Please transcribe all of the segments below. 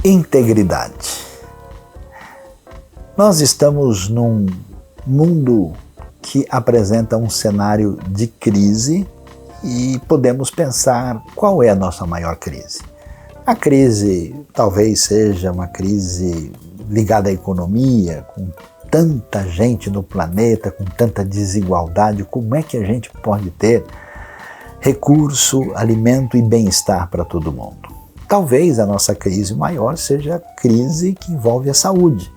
Integridade. Nós estamos num mundo que apresenta um cenário de crise e podemos pensar qual é a nossa maior crise. A crise talvez seja uma crise ligada à economia, com tanta gente no planeta, com tanta desigualdade, como é que a gente pode ter recurso, alimento e bem-estar para todo mundo? Talvez a nossa crise maior seja a crise que envolve a saúde.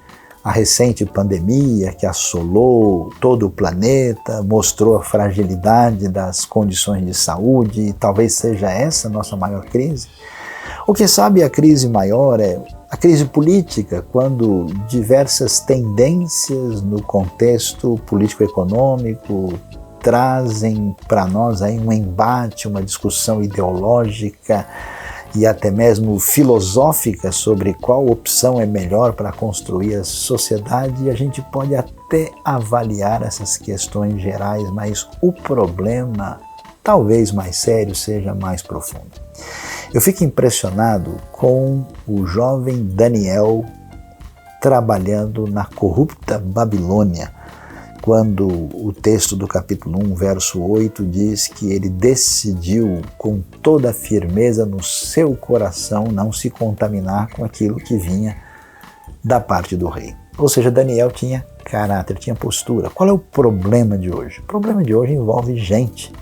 A recente pandemia que assolou todo o planeta, mostrou a fragilidade das condições de saúde e talvez seja essa a nossa maior crise. O que sabe a crise maior é a crise política, quando diversas tendências no contexto político-econômico trazem para nós aí um embate, uma discussão ideológica e até mesmo filosófica sobre qual opção é melhor para construir a sociedade, e a gente pode até avaliar essas questões gerais, mas o problema, talvez mais sério, seja mais profundo. Eu fico impressionado com o jovem Daniel trabalhando na corrupta Babilônia, quando o texto do capítulo 1, verso 8, diz que ele decidiu com toda a firmeza no seu coração não se contaminar com aquilo que vinha da parte do rei. Ou seja, Daniel tinha caráter, tinha postura. Qual é o problema de hoje? O problema de hoje envolve gente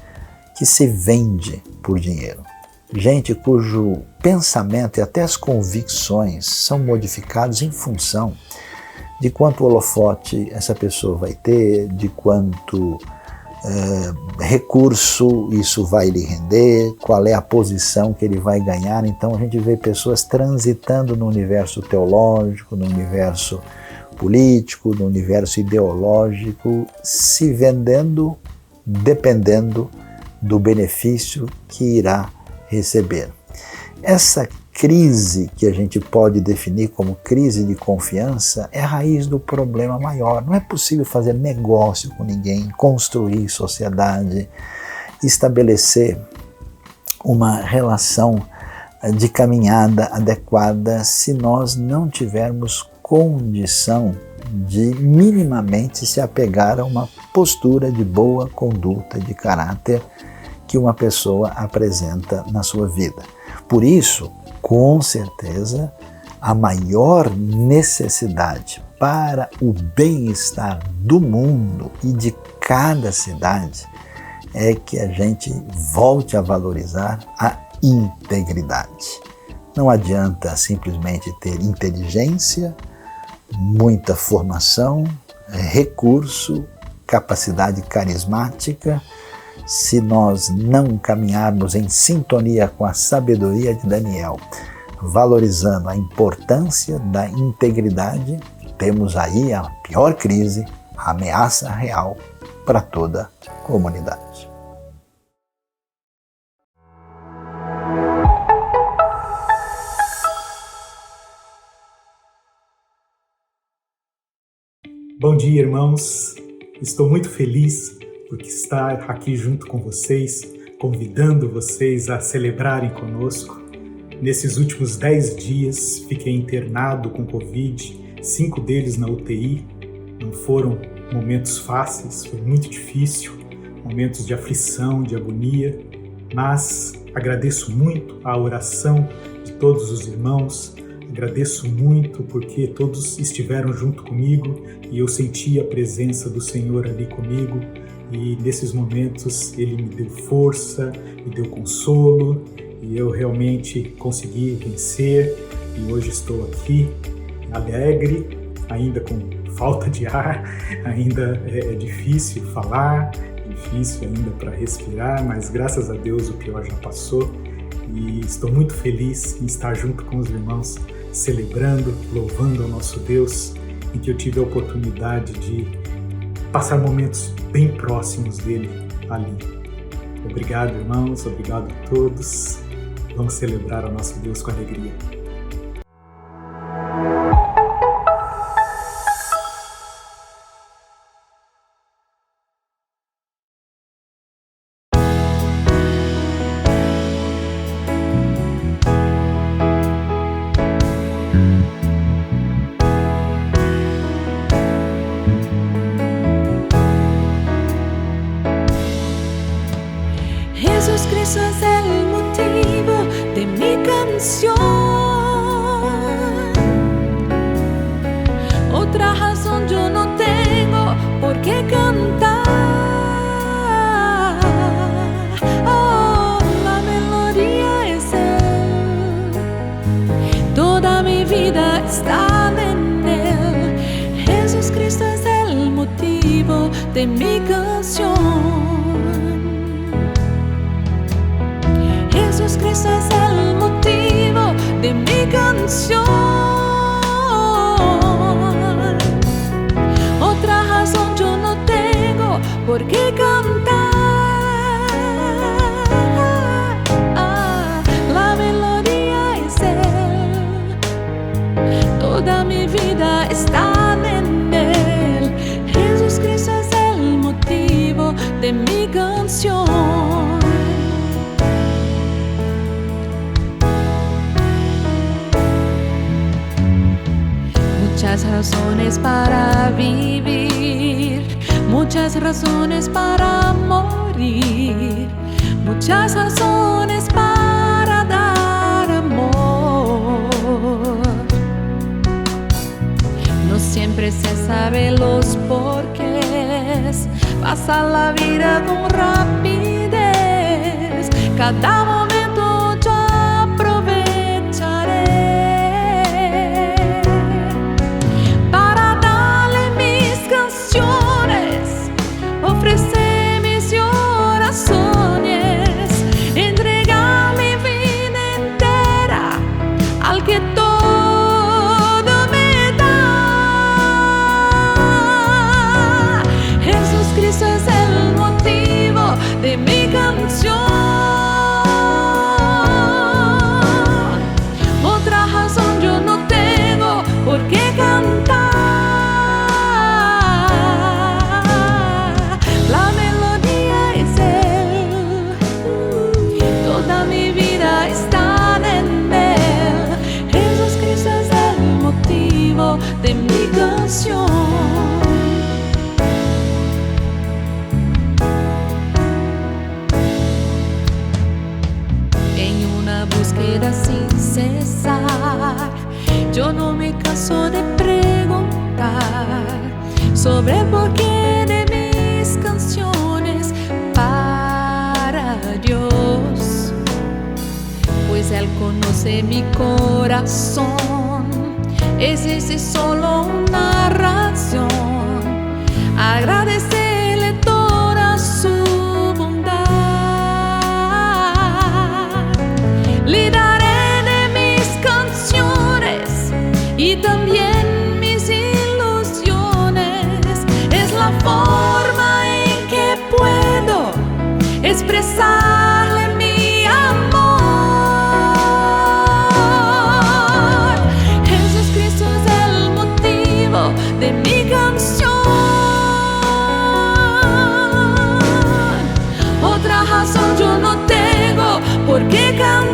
que se vende por dinheiro. Gente cujo pensamento e até as convicções são modificados em função de quanto holofote essa pessoa vai ter, de quanto recurso isso vai lhe render, qual é a posição que ele vai ganhar. Então a gente vê pessoas transitando no universo teológico, no universo político, no universo ideológico, se vendendo dependendo do benefício que irá receber. Essa crise que a gente pode definir como crise de confiança é a raiz do problema maior. Não é possível fazer negócio com ninguém, construir sociedade, estabelecer uma relação de caminhada adequada se nós não tivermos condição de minimamente se apegar a uma postura de boa conduta, de caráter que uma pessoa apresenta na sua vida. Por isso, com certeza, a maior necessidade para o bem-estar do mundo e de cada cidade é que a gente volte a valorizar a integridade. Não adianta simplesmente ter inteligência, muita formação, recurso, capacidade carismática, se nós não caminharmos em sintonia com a sabedoria de Daniel, valorizando a importância da integridade, temos aí a pior crise, a ameaça real para toda a comunidade. Bom dia, irmãos. Estou muito feliz por estar aqui junto com vocês, convidando vocês a celebrarem conosco. Nesses últimos 10 dias, fiquei internado com Covid, 5 deles na UTI. Não foram momentos fáceis, foi muito difícil, momentos de aflição, de agonia, mas agradeço muito a oração de todos os irmãos, agradeço muito porque todos estiveram junto comigo e eu senti a presença do Senhor ali comigo. E nesses momentos Ele me deu força, me deu consolo e eu realmente consegui vencer. E hoje estou aqui alegre, ainda com falta de ar, ainda é difícil falar, difícil ainda para respirar, mas graças a Deus o pior já passou. E estou muito feliz em estar junto com os irmãos, celebrando, louvando ao nosso Deus, em que eu tive a oportunidade de passar momentos bem próximos dele ali. Obrigado, irmãos, obrigado a todos. Vamos celebrar ao nosso Deus com alegria. Jesucristo es el motivo de mi canción. Otra razón yo no tengo por qué cantar. Oh, la melodía es Él. Toda mi vida está en Él. Jesucristo es el motivo de mi canción. Jesucristo es el motivo de mi canción. Otra razón yo no tengo por qué cantar. La melodía es Él. Toda mi vida está en Él. Jesucristo es el motivo de mi canción. Muchas razones para vivir, muchas razones para morir, muchas razones para dar amor. No siempre se sabe los porqués, pasa la vida con rapidez. Cada momento yo aprovecharé para darle mis canciones, ofrecer mis oraciones, entregar mi vida entera al que todo me da. Jesucristo es el motivo de mi canción. Otra razón yo no tengo por qué cantar. La melodía es Él. Toda mi vida está en Él. Jesucristo es el motivo de mi canción. Búsqueda sin cesar, yo no me canso de preguntar sobre el porqué de mis canciones para Dios, pues Él conoce mi corazón. Existe solo una razón: agradecerle toda su bondad. Le daré de mis canciones y también mis ilusiones. Es la forma en que puedo expresarle mi amor. Jesucristo es el motivo de mi canción. Otra razón yo no tengo por qué cantar.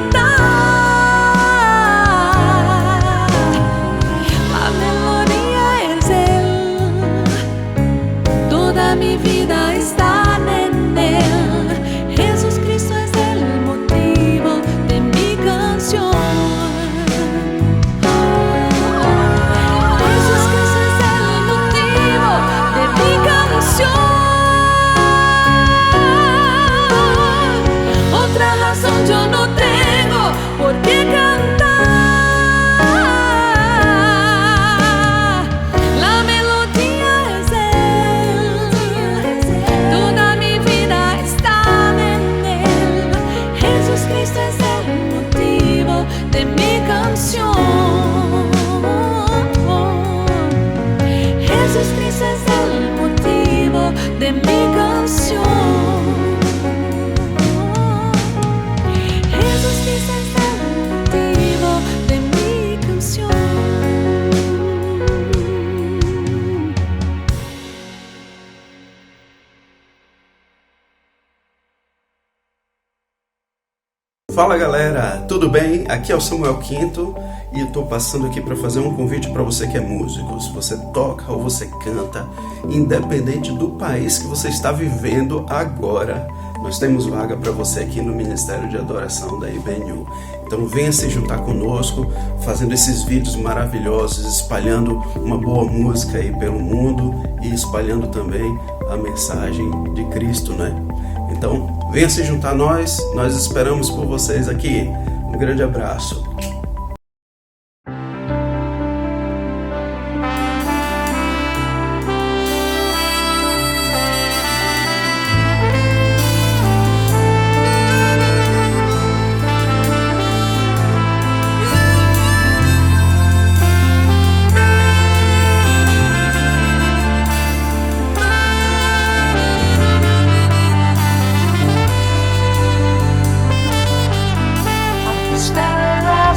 Mi vida está en Él. Jesucristo es el motivo de mi canción. Jesucristo es el motivo de mi canción. Otra razón yo no tengo por qué cantar. De mi canción. Jesucristo es el motivo de mi canción. Jesucristo es el motivo de mi canción. Fala galera, tudo bem? Aqui é o Samuel Quinto e eu tô passando aqui para fazer um convite para você que é músico. Se você toca ou você canta, independente do país que você está vivendo agora, Nós temos vaga para você aqui no Ministério de Adoração da IBNU. Então venha se juntar conosco, fazendo esses vídeos maravilhosos, espalhando uma boa música aí pelo mundo e espalhando também a mensagem de Cristo, né? Então venha se juntar a nós esperamos por vocês aqui. Um grande abraço. Stella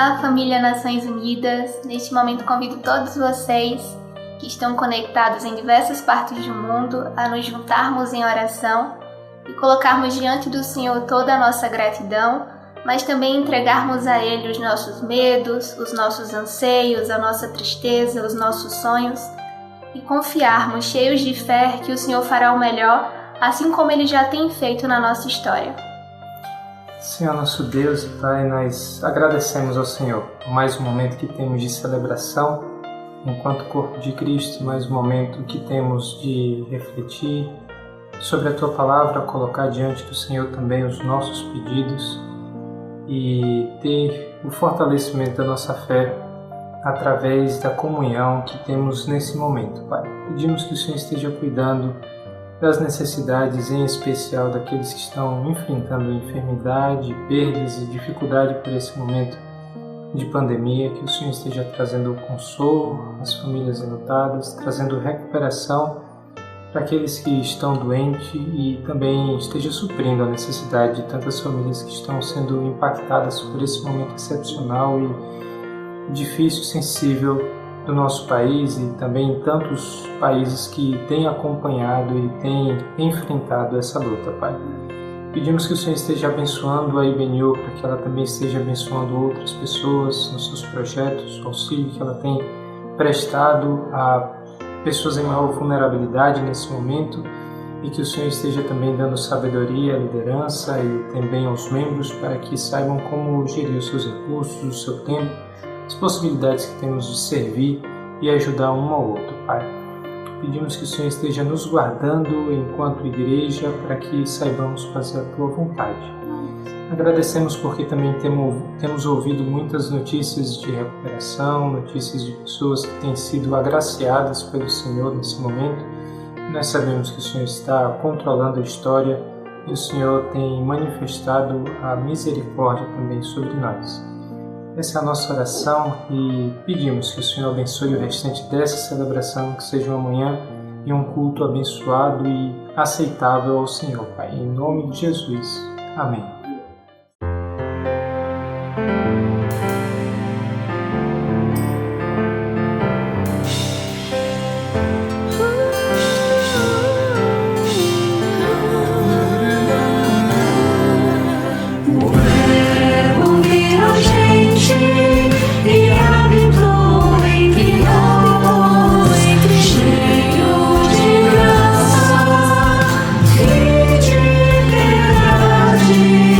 Olá, família Nações Unidas. Neste momento convido todos vocês que estão conectados em diversas partes do mundo a nos juntarmos em oração e colocarmos diante do Senhor toda a nossa gratidão, mas também entregarmos a Ele os nossos medos, os nossos anseios, a nossa tristeza, os nossos sonhos e confiarmos, cheios de fé, que o Senhor fará o melhor, assim como Ele já tem feito na nossa história. Senhor nosso Deus e Pai, nós agradecemos ao Senhor por mais um momento que temos de celebração enquanto corpo de Cristo, mais um momento que temos de refletir sobre a Tua Palavra, colocar diante do Senhor também os nossos pedidos e ter o fortalecimento da nossa fé através da comunhão que temos nesse momento, Pai. Pedimos que o Senhor esteja cuidando das necessidades, em especial daqueles que estão enfrentando enfermidade, perdas e dificuldade por esse momento de pandemia, que o Senhor esteja trazendo consolo às famílias enlutadas, trazendo recuperação para aqueles que estão doentes e também esteja suprindo a necessidade de tantas famílias que estão sendo impactadas por esse momento excepcional e difícil, sensível do nosso país e também em tantos países que têm acompanhado e têm enfrentado essa luta, Pai. Pedimos que o Senhor esteja abençoando a IBNU para que ela também esteja abençoando outras pessoas nos seus projetos, o auxílio que ela tem prestado a pessoas em maior vulnerabilidade nesse momento e que o Senhor esteja também dando sabedoria à liderança e também aos membros para que saibam como gerir os seus recursos, o seu tempo, as possibilidades que temos de servir e ajudar um ao outro, Pai. Pedimos que o Senhor esteja nos guardando enquanto igreja para que saibamos fazer a Tua vontade. Agradecemos porque também temos ouvido muitas notícias de recuperação, notícias de pessoas que têm sido agraciadas pelo Senhor nesse momento. Nós sabemos que o Senhor está controlando a história e o Senhor tem manifestado a misericórdia também sobre nós. Essa é a nossa oração e pedimos que o Senhor abençoe o restante dessa celebração, que seja uma manhã e um culto abençoado e aceitável ao Senhor, Pai. Em nome de Jesus. Amém. Cheio de graça e de verdade.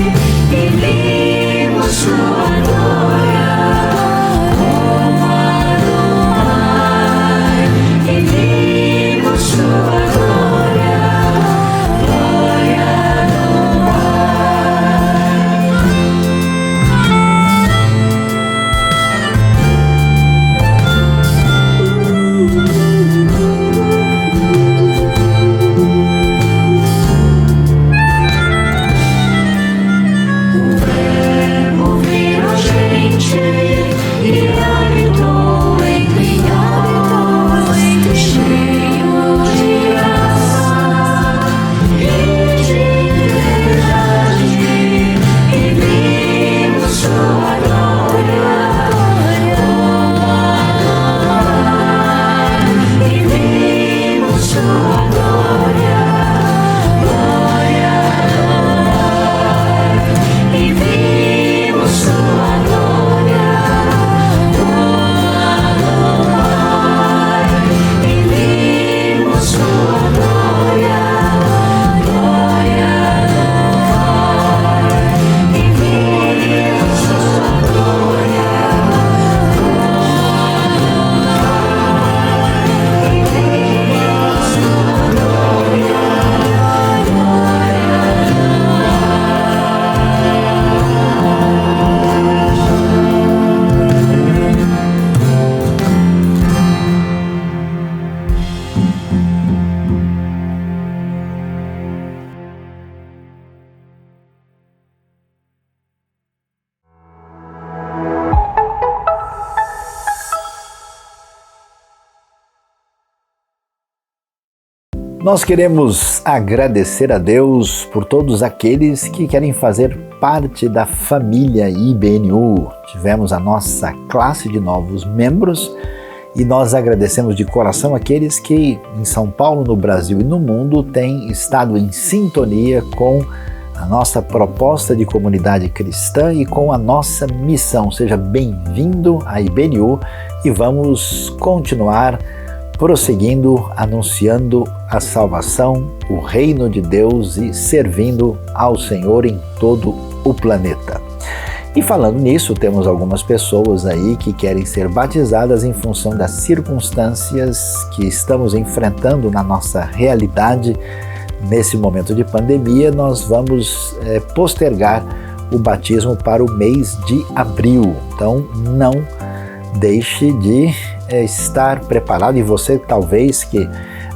Nós queremos agradecer a Deus por todos aqueles que querem fazer parte da família IBNU. Tivemos a nossa classe de novos membros e nós agradecemos de coração aqueles que em São Paulo, no Brasil e no mundo têm estado em sintonia com a nossa proposta de comunidade cristã e com a nossa missão. Seja bem-vindo à IBNU e vamos continuar prosseguindo, anunciando a salvação, o reino de Deus e servindo ao Senhor em todo o planeta. E falando nisso, temos algumas pessoas aí que querem ser batizadas em função das circunstâncias que estamos enfrentando na nossa realidade. Nesse momento de pandemia, nós vamos postergar o batismo para o mês de abril. Então, não deixe de estar preparado, e você talvez que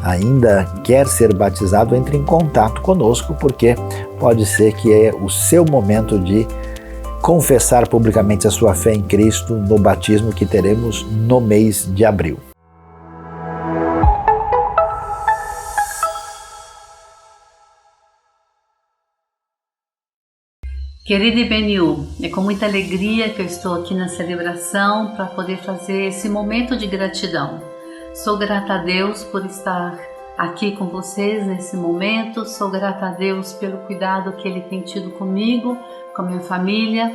ainda quer ser batizado, entre em contato conosco, porque pode ser que é o seu momento de confessar publicamente a sua fé em Cristo no batismo que teremos no mês de abril. Querida IBNU, é com muita alegria que eu estou aqui na celebração para poder fazer esse momento de gratidão. Sou grata a Deus por estar aqui com vocês nesse momento, sou grata a Deus pelo cuidado que Ele tem tido comigo, com a minha família.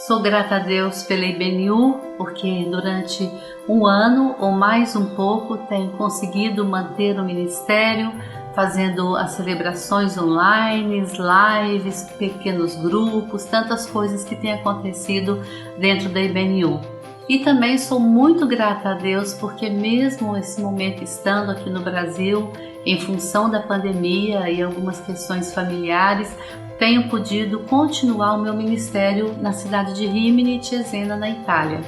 Sou grata a Deus pela IBNU, porque durante um ano ou mais um pouco tem conseguido manter o ministério, fazendo as celebrações online, lives, pequenos grupos, tantas coisas que têm acontecido dentro da IBNU. E também sou muito grata a Deus porque mesmo esse momento estando aqui no Brasil, em função da pandemia e algumas questões familiares, tenho podido continuar o meu ministério na cidade de Rimini, Cesena, na Itália.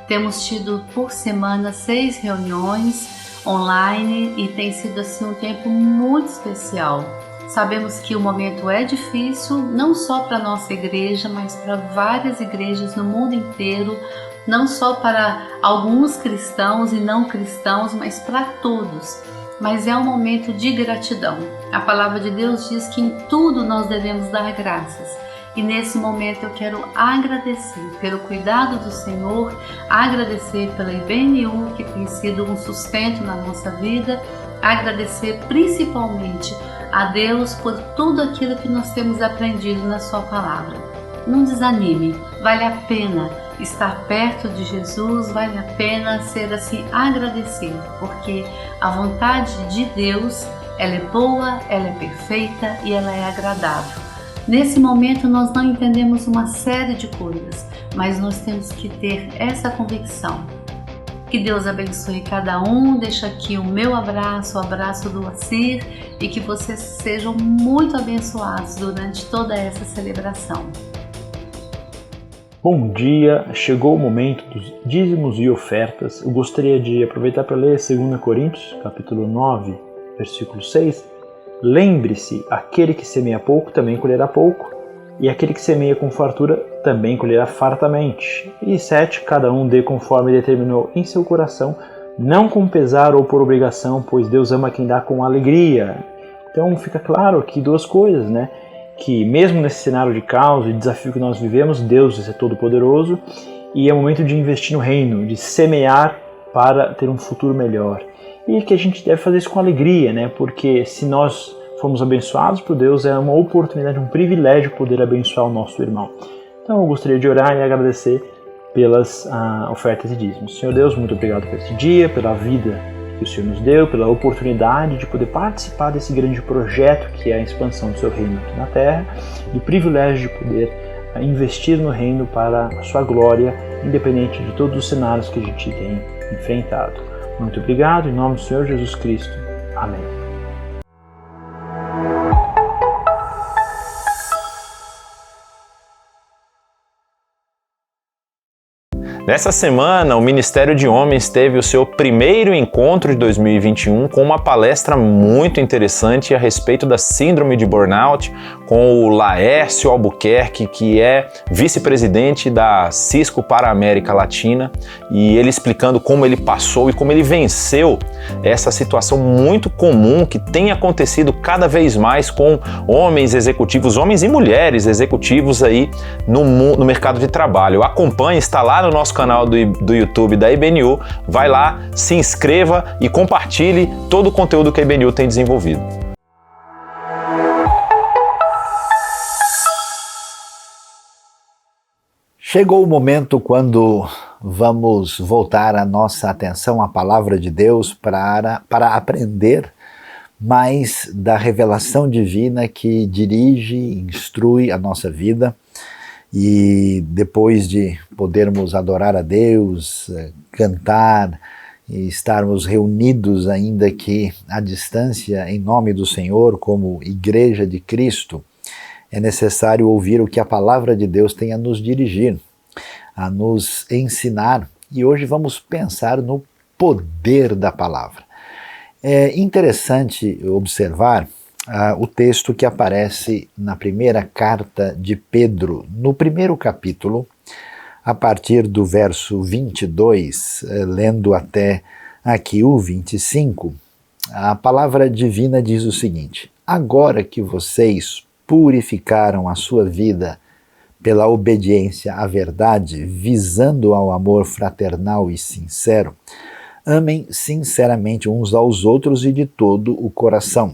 Temos tido por semana 6 reuniões online e tem sido assim um tempo muito especial. Sabemos que o momento é difícil, não só para a nossa igreja, mas para várias igrejas no mundo inteiro, não só para alguns cristãos e não cristãos, mas para todos. Mas é um momento de gratidão. A palavra de Deus diz que em tudo nós devemos dar graças. E nesse momento eu quero agradecer pelo cuidado do Senhor, agradecer pela IBNU, que tem sido um sustento na nossa vida, agradecer principalmente a Deus por tudo aquilo que nós temos aprendido na sua palavra. Não desanime, vale a pena estar perto de Jesus, vale a pena ser assim agradecido, porque a vontade de Deus, ela é boa, ela é perfeita e ela é agradável. Nesse momento nós não entendemos uma série de coisas, mas nós temos que ter essa convicção. Que Deus abençoe cada um, deixa aqui o meu abraço, o abraço do Assir, e que vocês sejam muito abençoados durante toda essa celebração. Bom dia, chegou o momento dos dízimos e ofertas. Eu gostaria de aproveitar para ler 2 Coríntios, capítulo 9, versículo 6. Lembre-se, aquele que semeia pouco também colherá pouco, e aquele que semeia com fartura também colherá fartamente. E 7, cada um dê conforme determinou em seu coração, não com pesar ou por obrigação, pois Deus ama quem dá com alegria. Então fica claro aqui 2 coisas, né? Que mesmo nesse cenário de caos e desafio que nós vivemos, Deus é todo poderoso e é momento de investir no reino, de semear para ter um futuro melhor. E que a gente deve fazer isso com alegria, né? Porque se nós formos abençoados por Deus, é uma oportunidade, um privilégio poder abençoar o nosso irmão. Então eu gostaria de orar e agradecer pelas ofertas e dízimos. Senhor Deus, muito obrigado por esse dia, pela vida que o Senhor nos deu, pela oportunidade de poder participar desse grande projeto que é a expansão do seu reino aqui na Terra e o privilégio de poder investir no reino para a sua glória, independente de todos os cenários que a gente tem enfrentado. Muito obrigado, em nome do Senhor Jesus Cristo. Amém. Nessa semana, o Ministério de Homens teve o seu primeiro encontro de 2021 com uma palestra muito interessante a respeito da síndrome de burnout, com o Laércio Albuquerque, que é vice-presidente da Cisco para a América Latina, e ele explicando como ele passou e como ele venceu essa situação muito comum que tem acontecido cada vez mais com homens executivos, homens e mulheres executivos aí no mercado de trabalho. Acompanhe, está lá no nosso canal do YouTube da IBNU, vai lá, se inscreva e compartilhe todo o conteúdo que a IBNU tem desenvolvido. Chegou o momento quando vamos voltar a nossa atenção à Palavra de Deus para aprender mais da revelação divina que dirige e instrui a nossa vida. E depois de podermos adorar a Deus, cantar e estarmos reunidos ainda que à distância em nome do Senhor como Igreja de Cristo, é necessário ouvir o que a Palavra de Deus tem a nos dirigir, a nos ensinar. E hoje vamos pensar no poder da Palavra. É interessante observar o texto que aparece na primeira carta de Pedro, no primeiro capítulo, a partir do verso 22, lendo até aqui o 25, a palavra divina diz o seguinte: agora que vocês purificaram a sua vida pela obediência à verdade, visando ao amor fraternal e sincero, amem sinceramente uns aos outros e de todo o coração.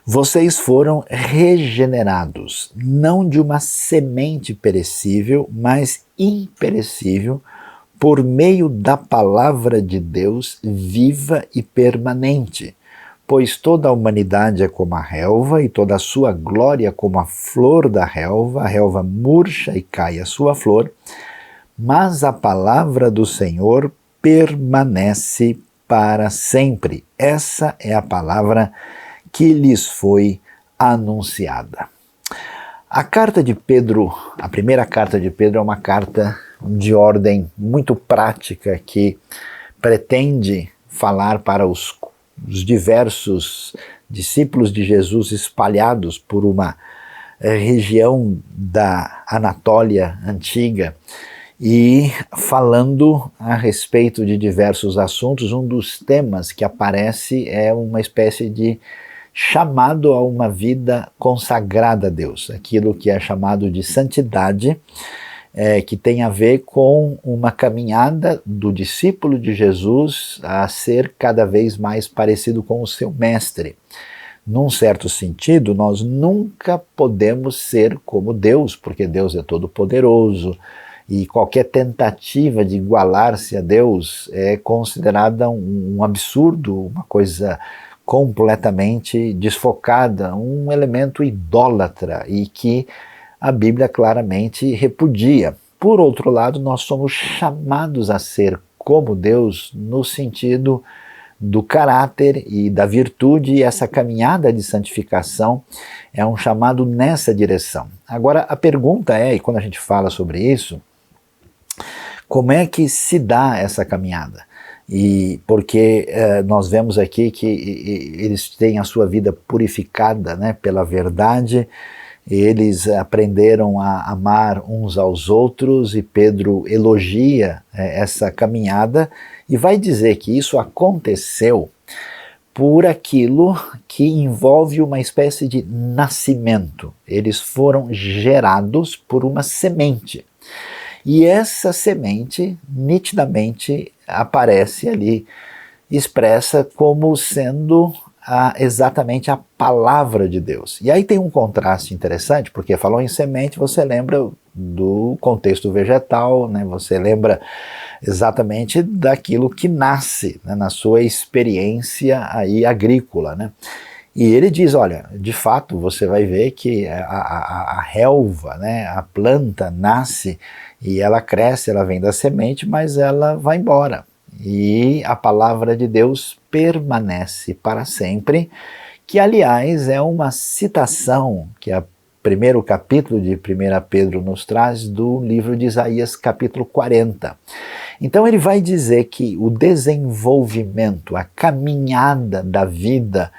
Vocês foram regenerados, não de uma semente perecível, mas imperecível, por meio da palavra de Deus viva e permanente. Pois toda a humanidade é como a relva, e toda a sua glória como a flor da relva. A relva murcha e cai a sua flor, mas a palavra do Senhor permanece para sempre. Essa é a palavra que lhes foi anunciada. A carta de Pedro, a primeira carta de Pedro, é uma carta de ordem muito prática que pretende falar para os diversos discípulos de Jesus espalhados por uma região da Anatólia antiga e falando a respeito de diversos assuntos. Um dos temas que aparece é uma espécie de chamado a uma vida consagrada a Deus, aquilo que é chamado de santidade, que tem a ver com uma caminhada do discípulo de Jesus a ser cada vez mais parecido com o seu mestre. Num certo sentido, nós nunca podemos ser como Deus, porque Deus é todo-poderoso, e qualquer tentativa de igualar-se a Deus é considerada um absurdo, uma coisa completamente desfocada, um elemento idólatra e que a Bíblia claramente repudia. Por outro lado, nós somos chamados a ser como Deus no sentido do caráter e da virtude, e essa caminhada de santificação é um chamado nessa direção. Agora, a pergunta é, e quando a gente fala sobre isso, como é que se dá essa caminhada? E porque nós vemos aqui que eles têm a sua vida purificada, né, pela verdade, eles aprenderam a amar uns aos outros, e Pedro elogia essa caminhada e vai dizer que isso aconteceu por aquilo que envolve uma espécie de nascimento. Eles foram gerados por uma semente. E essa semente nitidamente aparece ali, expressa como sendo exatamente a palavra de Deus. E aí tem um contraste interessante, porque falou em semente, você lembra do contexto vegetal, né? Você lembra exatamente daquilo que nasce, né, na sua experiência aí agrícola, né? E ele diz, olha, de fato você vai ver que a relva, né, a planta nasce e ela cresce, ela vem da semente, mas ela vai embora. E a palavra de Deus permanece para sempre, que aliás é uma citação que a primeiro capítulo de 1 Pedro nos traz do livro de Isaías, capítulo 40. Então ele vai dizer que o desenvolvimento, a caminhada da vida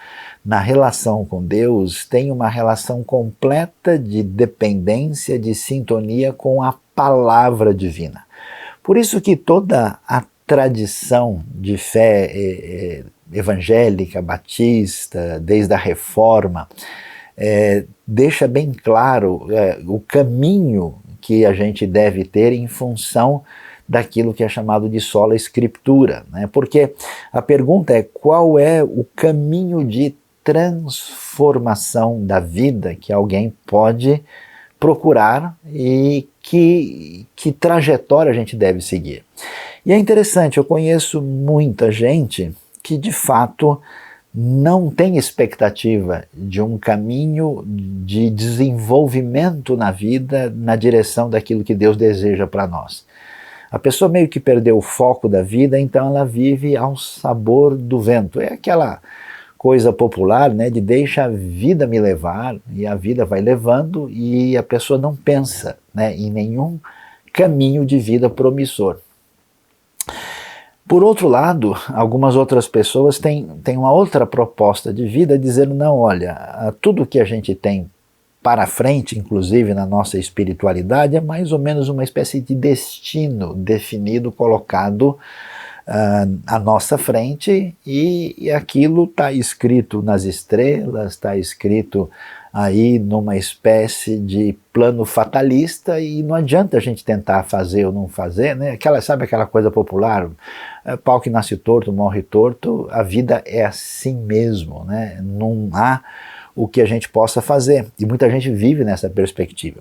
na relação com Deus tem uma relação completa de dependência, de sintonia com a palavra divina. Por isso que toda a tradição de fé evangélica, batista, desde a Reforma, deixa bem claro o caminho que a gente deve ter em função daquilo que é chamado de sola escritura, né? Porque a pergunta é: qual é o caminho de transformação da vida que alguém pode procurar e que trajetória a gente deve seguir? E é interessante, eu conheço muita gente que de fato não tem expectativa de um caminho de desenvolvimento na vida na direção daquilo que Deus deseja para nós. A pessoa meio que perdeu o foco da vida, então ela vive ao sabor do vento. É aquela coisa popular, né, de deixa a vida me levar, e a vida vai levando e a pessoa não pensa, né, em nenhum caminho de vida promissor. Por outro lado, algumas outras pessoas têm uma outra proposta de vida, dizendo: não, olha, tudo que a gente tem para frente, inclusive na nossa espiritualidade, é mais ou menos uma espécie de destino definido, colocado à nossa frente, e aquilo está escrito nas estrelas, está escrito aí numa espécie de plano fatalista, e não adianta a gente tentar fazer ou não fazer, né? Sabe aquela coisa popular, pau que nasce torto, morre torto, a vida é assim mesmo, né? Não há o que a gente possa fazer, e muita gente vive nessa perspectiva.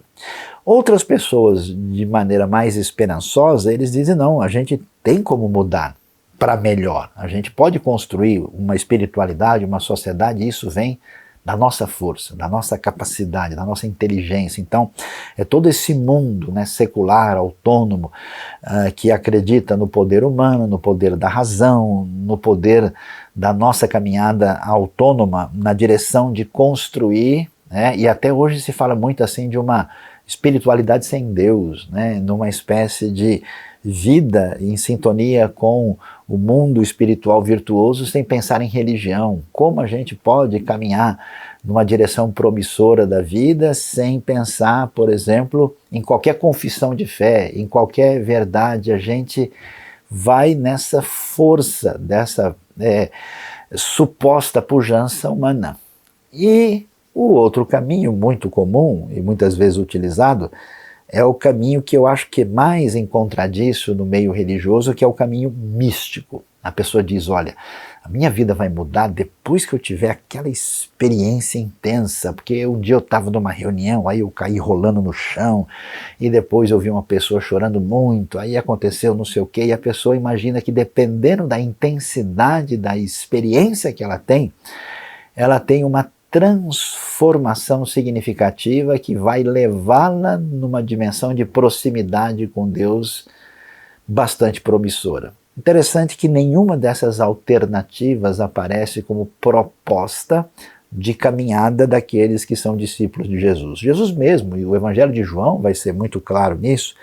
Outras pessoas, de maneira mais esperançosa, eles dizem: não, a gente tem como mudar para melhor, a gente pode construir uma espiritualidade, uma sociedade, e isso vem da nossa força, da nossa capacidade, da nossa inteligência. Então, é todo esse mundo, né, secular, autônomo, que acredita no poder humano, no poder da razão, no poder da nossa caminhada autônoma na direção de construir, né, e até hoje se fala muito assim de uma espiritualidade sem Deus, né, numa espécie de vida em sintonia com o mundo espiritual virtuoso sem pensar em religião. Como a gente pode caminhar numa direção promissora da vida sem pensar, por exemplo, em qualquer confissão de fé, em qualquer verdade? A gente vai nessa força dessa suposta pujança humana. E o outro caminho muito comum e muitas vezes utilizado é o caminho que eu acho que é mais encontradiço no meio religioso, que é o caminho místico. A pessoa diz: olha, a minha vida vai mudar depois que eu tiver aquela experiência intensa, porque um dia eu estava numa reunião, aí eu caí rolando no chão, e depois eu vi uma pessoa chorando muito, aí aconteceu não sei o quê, e a pessoa imagina que dependendo da intensidade da experiência que ela tem uma transformação significativa que vai levá-la numa dimensão de proximidade com Deus bastante promissora. Interessante que nenhuma dessas alternativas aparece como proposta de caminhada daqueles que são discípulos de Jesus. Jesus mesmo, e o Evangelho de João vai ser muito claro nisso,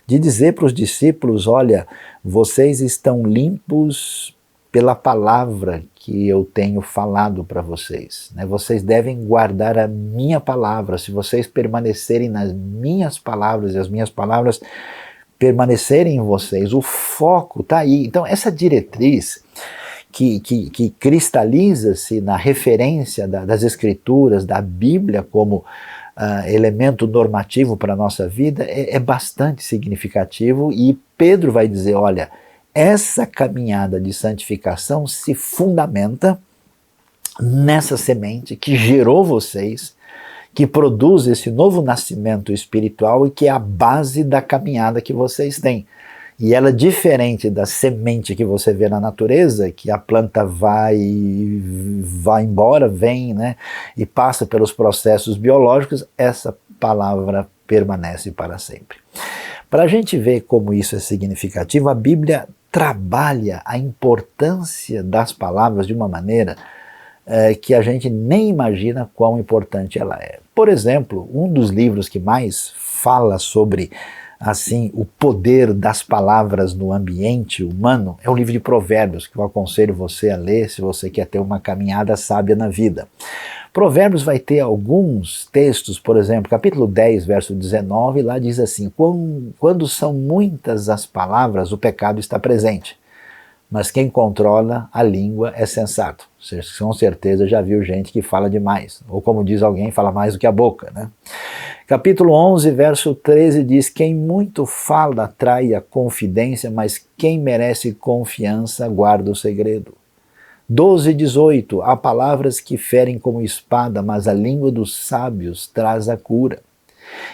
de dizer para os discípulos: olha, vocês estão limpos pela palavra que eu tenho falado para vocês, né? Vocês devem guardar a minha palavra. Se vocês permanecerem nas minhas palavras e as minhas palavras permanecerem em vocês, o foco está aí. Então essa diretriz que cristaliza-se na referência das Escrituras, da Bíblia como elemento normativo para a nossa vida é bastante significativo, e Pedro vai dizer: olha, essa caminhada de santificação se fundamenta nessa semente que gerou vocês, que produz esse novo nascimento espiritual e que é a base da caminhada que vocês têm. E ela é diferente da semente que você vê na natureza, que a planta vai embora, vem, né, e passa pelos processos biológicos. Essa palavra permanece para sempre. Para a gente ver como isso é significativo, a Bíblia trabalha a importância das palavras de uma maneira que a gente nem imagina quão importante ela é. Por exemplo, um dos livros que mais fala sobre assim o poder das palavras no ambiente humano é o livro de Provérbios, que eu aconselho você a ler se você quer ter uma caminhada sábia na vida. Provérbios vai ter alguns textos, por exemplo, capítulo 10, verso 19, lá diz assim: quando são muitas as palavras, o pecado está presente, mas quem controla a língua é sensato. Você com certeza já viu gente que fala demais, ou como diz alguém, fala mais do que a boca, né? Capítulo 11, verso 13 diz: quem muito fala atrai a confidência, mas quem merece confiança guarda o segredo. 12, 18, há palavras que ferem como espada, mas a língua dos sábios traz a cura.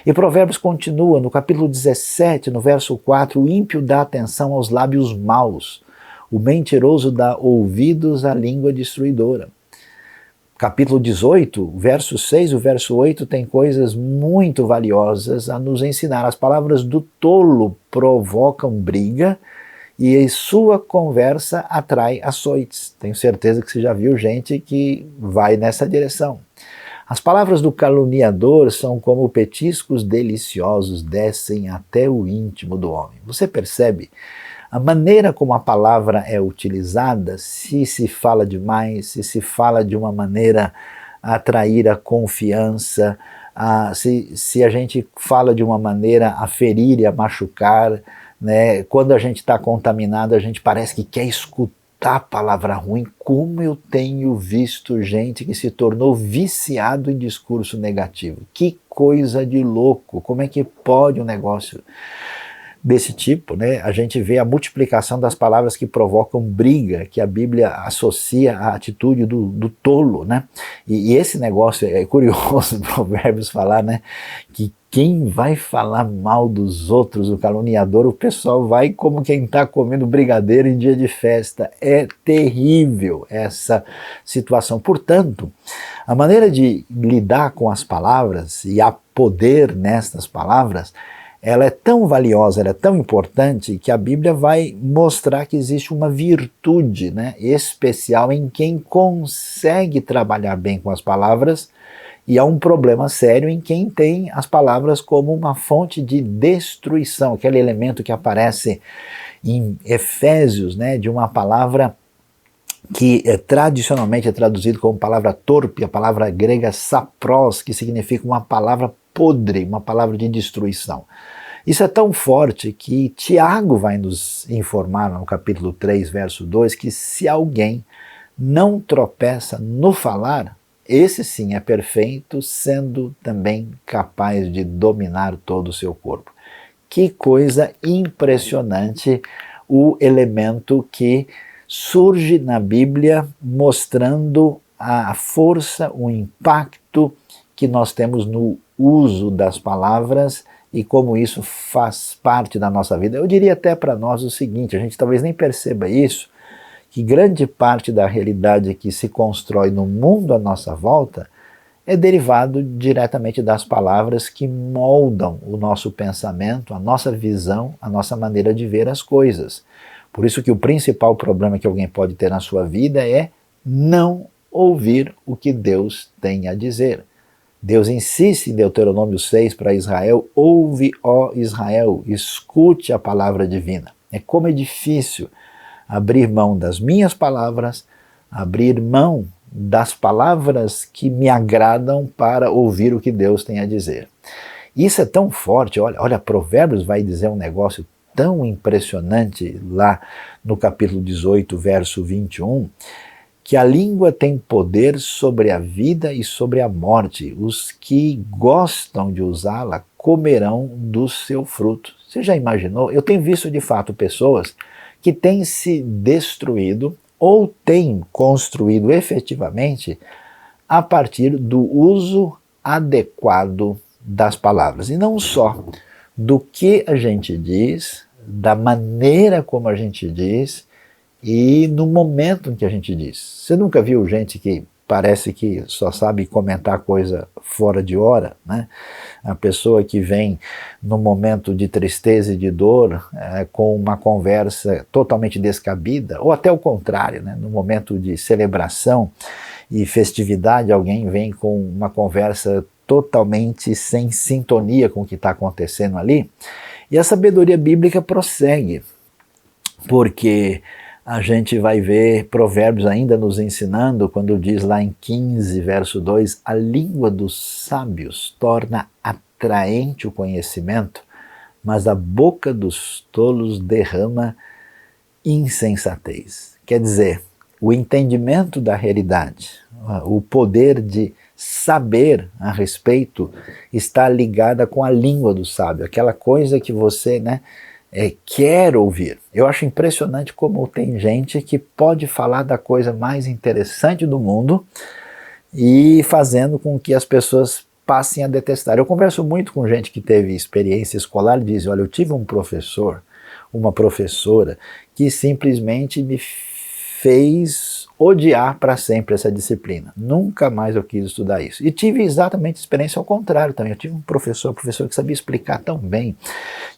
E Provérbios continua, no capítulo 17, no verso 4, o ímpio dá atenção aos lábios maus, o mentiroso dá ouvidos à língua destruidora. Capítulo 18, verso 6 e o verso 8 tem coisas muito valiosas a nos ensinar. As palavras do tolo provocam briga, e em sua conversa atrai açoites. Tenho certeza que você já viu gente que vai nessa direção. As palavras do caluniador são como petiscos deliciosos, descem até o íntimo do homem. Você percebe a maneira como a palavra é utilizada, se se fala demais, se se fala de uma maneira a atrair a confiança, se a gente fala de uma maneira a ferir e a machucar, né? Quando a gente está contaminado, a gente parece que quer escutar a palavra ruim. Como eu tenho visto gente que se tornou viciado em discurso negativo. Que coisa de louco! Como é que pode um negócio desse tipo, né? A gente vê a multiplicação das palavras que provocam briga, que a Bíblia associa à atitude do tolo, né? E esse negócio é curioso, Provérbios falar, né? Que quem vai falar mal dos outros, o caluniador, o pessoal vai como quem está comendo brigadeiro em dia de festa. É terrível essa situação. Portanto, a maneira de lidar com as palavras, e há poder nestas palavras, ela é tão valiosa, ela é tão importante, que a Bíblia vai mostrar que existe uma virtude, né, especial em quem consegue trabalhar bem com as palavras, e há um problema sério em quem tem as palavras como uma fonte de destruição, aquele elemento que aparece em Efésios, né, de uma palavra que tradicionalmente é traduzido como palavra torpe, a palavra grega sapros, que significa uma palavra podre, uma palavra de destruição. Isso é tão forte que Tiago vai nos informar no capítulo 3, verso 2, que se alguém não tropeça no falar, esse sim é perfeito, sendo também capaz de dominar todo o seu corpo. Que coisa impressionante o elemento que surge na Bíblia mostrando a força, o impacto que nós temos no uso das palavras e como isso faz parte da nossa vida. Eu diria até para nós o seguinte, a gente talvez nem perceba isso, que grande parte da realidade que se constrói no mundo à nossa volta é derivado diretamente das palavras que moldam o nosso pensamento, a nossa visão, a nossa maneira de ver as coisas. Por isso que o principal problema que alguém pode ter na sua vida é não ouvir o que Deus tem a dizer. Deus insiste em Deuteronômio 6 para Israel: ouve, ó Israel, escute a palavra divina. Como é difícil abrir mão das minhas palavras, abrir mão das palavras que me agradam para ouvir o que Deus tem a dizer. Isso é tão forte, olha, Provérbios vai dizer um negócio tão impressionante lá no capítulo 18, verso 21, que a língua tem poder sobre a vida e sobre a morte. Os que gostam de usá-la comerão do seu fruto. Você já imaginou? Eu tenho visto de fato pessoas que têm se destruído ou têm construído efetivamente a partir do uso adequado das palavras. E não só do que a gente diz, da maneira como a gente diz e no momento em que a gente diz. Você nunca viu gente que parece que só sabe comentar coisa fora de hora, né? A pessoa que vem no momento de tristeza e de dor com uma conversa totalmente descabida, ou até o contrário, né? No momento de celebração e festividade, alguém vem com uma conversa totalmente sem sintonia com o que está acontecendo ali. E a sabedoria bíblica prossegue, porque a gente vai ver Provérbios ainda nos ensinando, quando diz lá em 15, verso 2, a língua dos sábios torna atraente o conhecimento, mas a boca dos tolos derrama insensatez. Quer dizer, o entendimento da realidade, o poder de saber a respeito está ligada com a língua do sábio, aquela coisa que você quer ouvir. Eu acho impressionante como tem gente que pode falar da coisa mais interessante do mundo e fazendo com que as pessoas passem a detestar. Eu converso muito com gente que teve experiência escolar e diz, olha, eu tive um professor, uma professora que simplesmente me fez odiar para sempre essa disciplina. Nunca mais eu quis estudar isso. E tive exatamente experiência ao contrário também. Eu tive um professor que sabia explicar tão bem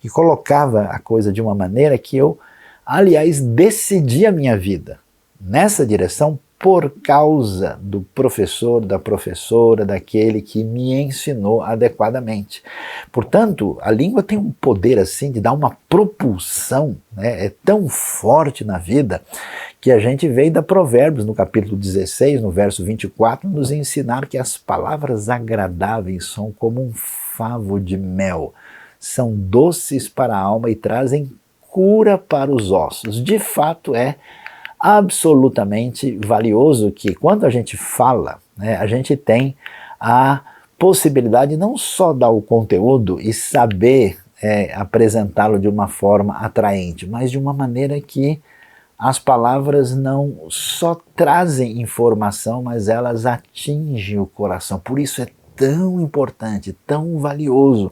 e colocava a coisa de uma maneira que eu, aliás, decidi a minha vida nessa direção por causa do professor, da professora, daquele que me ensinou adequadamente. Portanto, a língua tem um poder assim de dar uma propulsão, é tão forte na vida, que a gente vem da Provérbios, no capítulo 16, no verso 24, nos ensinar que as palavras agradáveis são como um favo de mel, são doces para a alma e trazem cura para os ossos. De fato, é absolutamente valioso que quando a gente fala, a gente tem a possibilidade não só dar o conteúdo e saber apresentá-lo de uma forma atraente, mas de uma maneira que as palavras não só trazem informação, mas elas atingem o coração. Por isso é tão importante, tão valioso,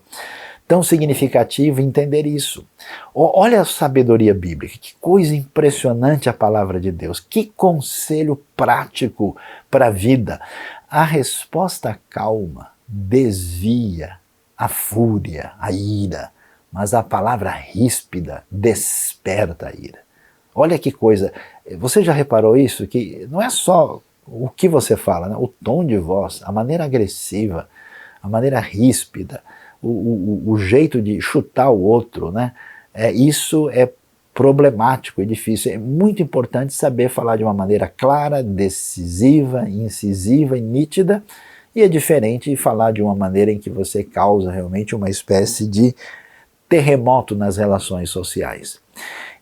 tão significativo entender isso. Olha a sabedoria bíblica, que coisa impressionante a palavra de Deus, que conselho prático para a vida. A resposta calma desvia a fúria, a ira, mas a palavra ríspida desperta a ira. Olha que coisa, você já reparou isso? Que não é só o que você fala, o tom de voz, a maneira agressiva, a maneira ríspida, o jeito de chutar o outro, isso é problemático e difícil. É muito importante saber falar de uma maneira clara, decisiva, incisiva e nítida, e é diferente de falar de uma maneira em que você causa realmente uma espécie de terremoto nas relações sociais.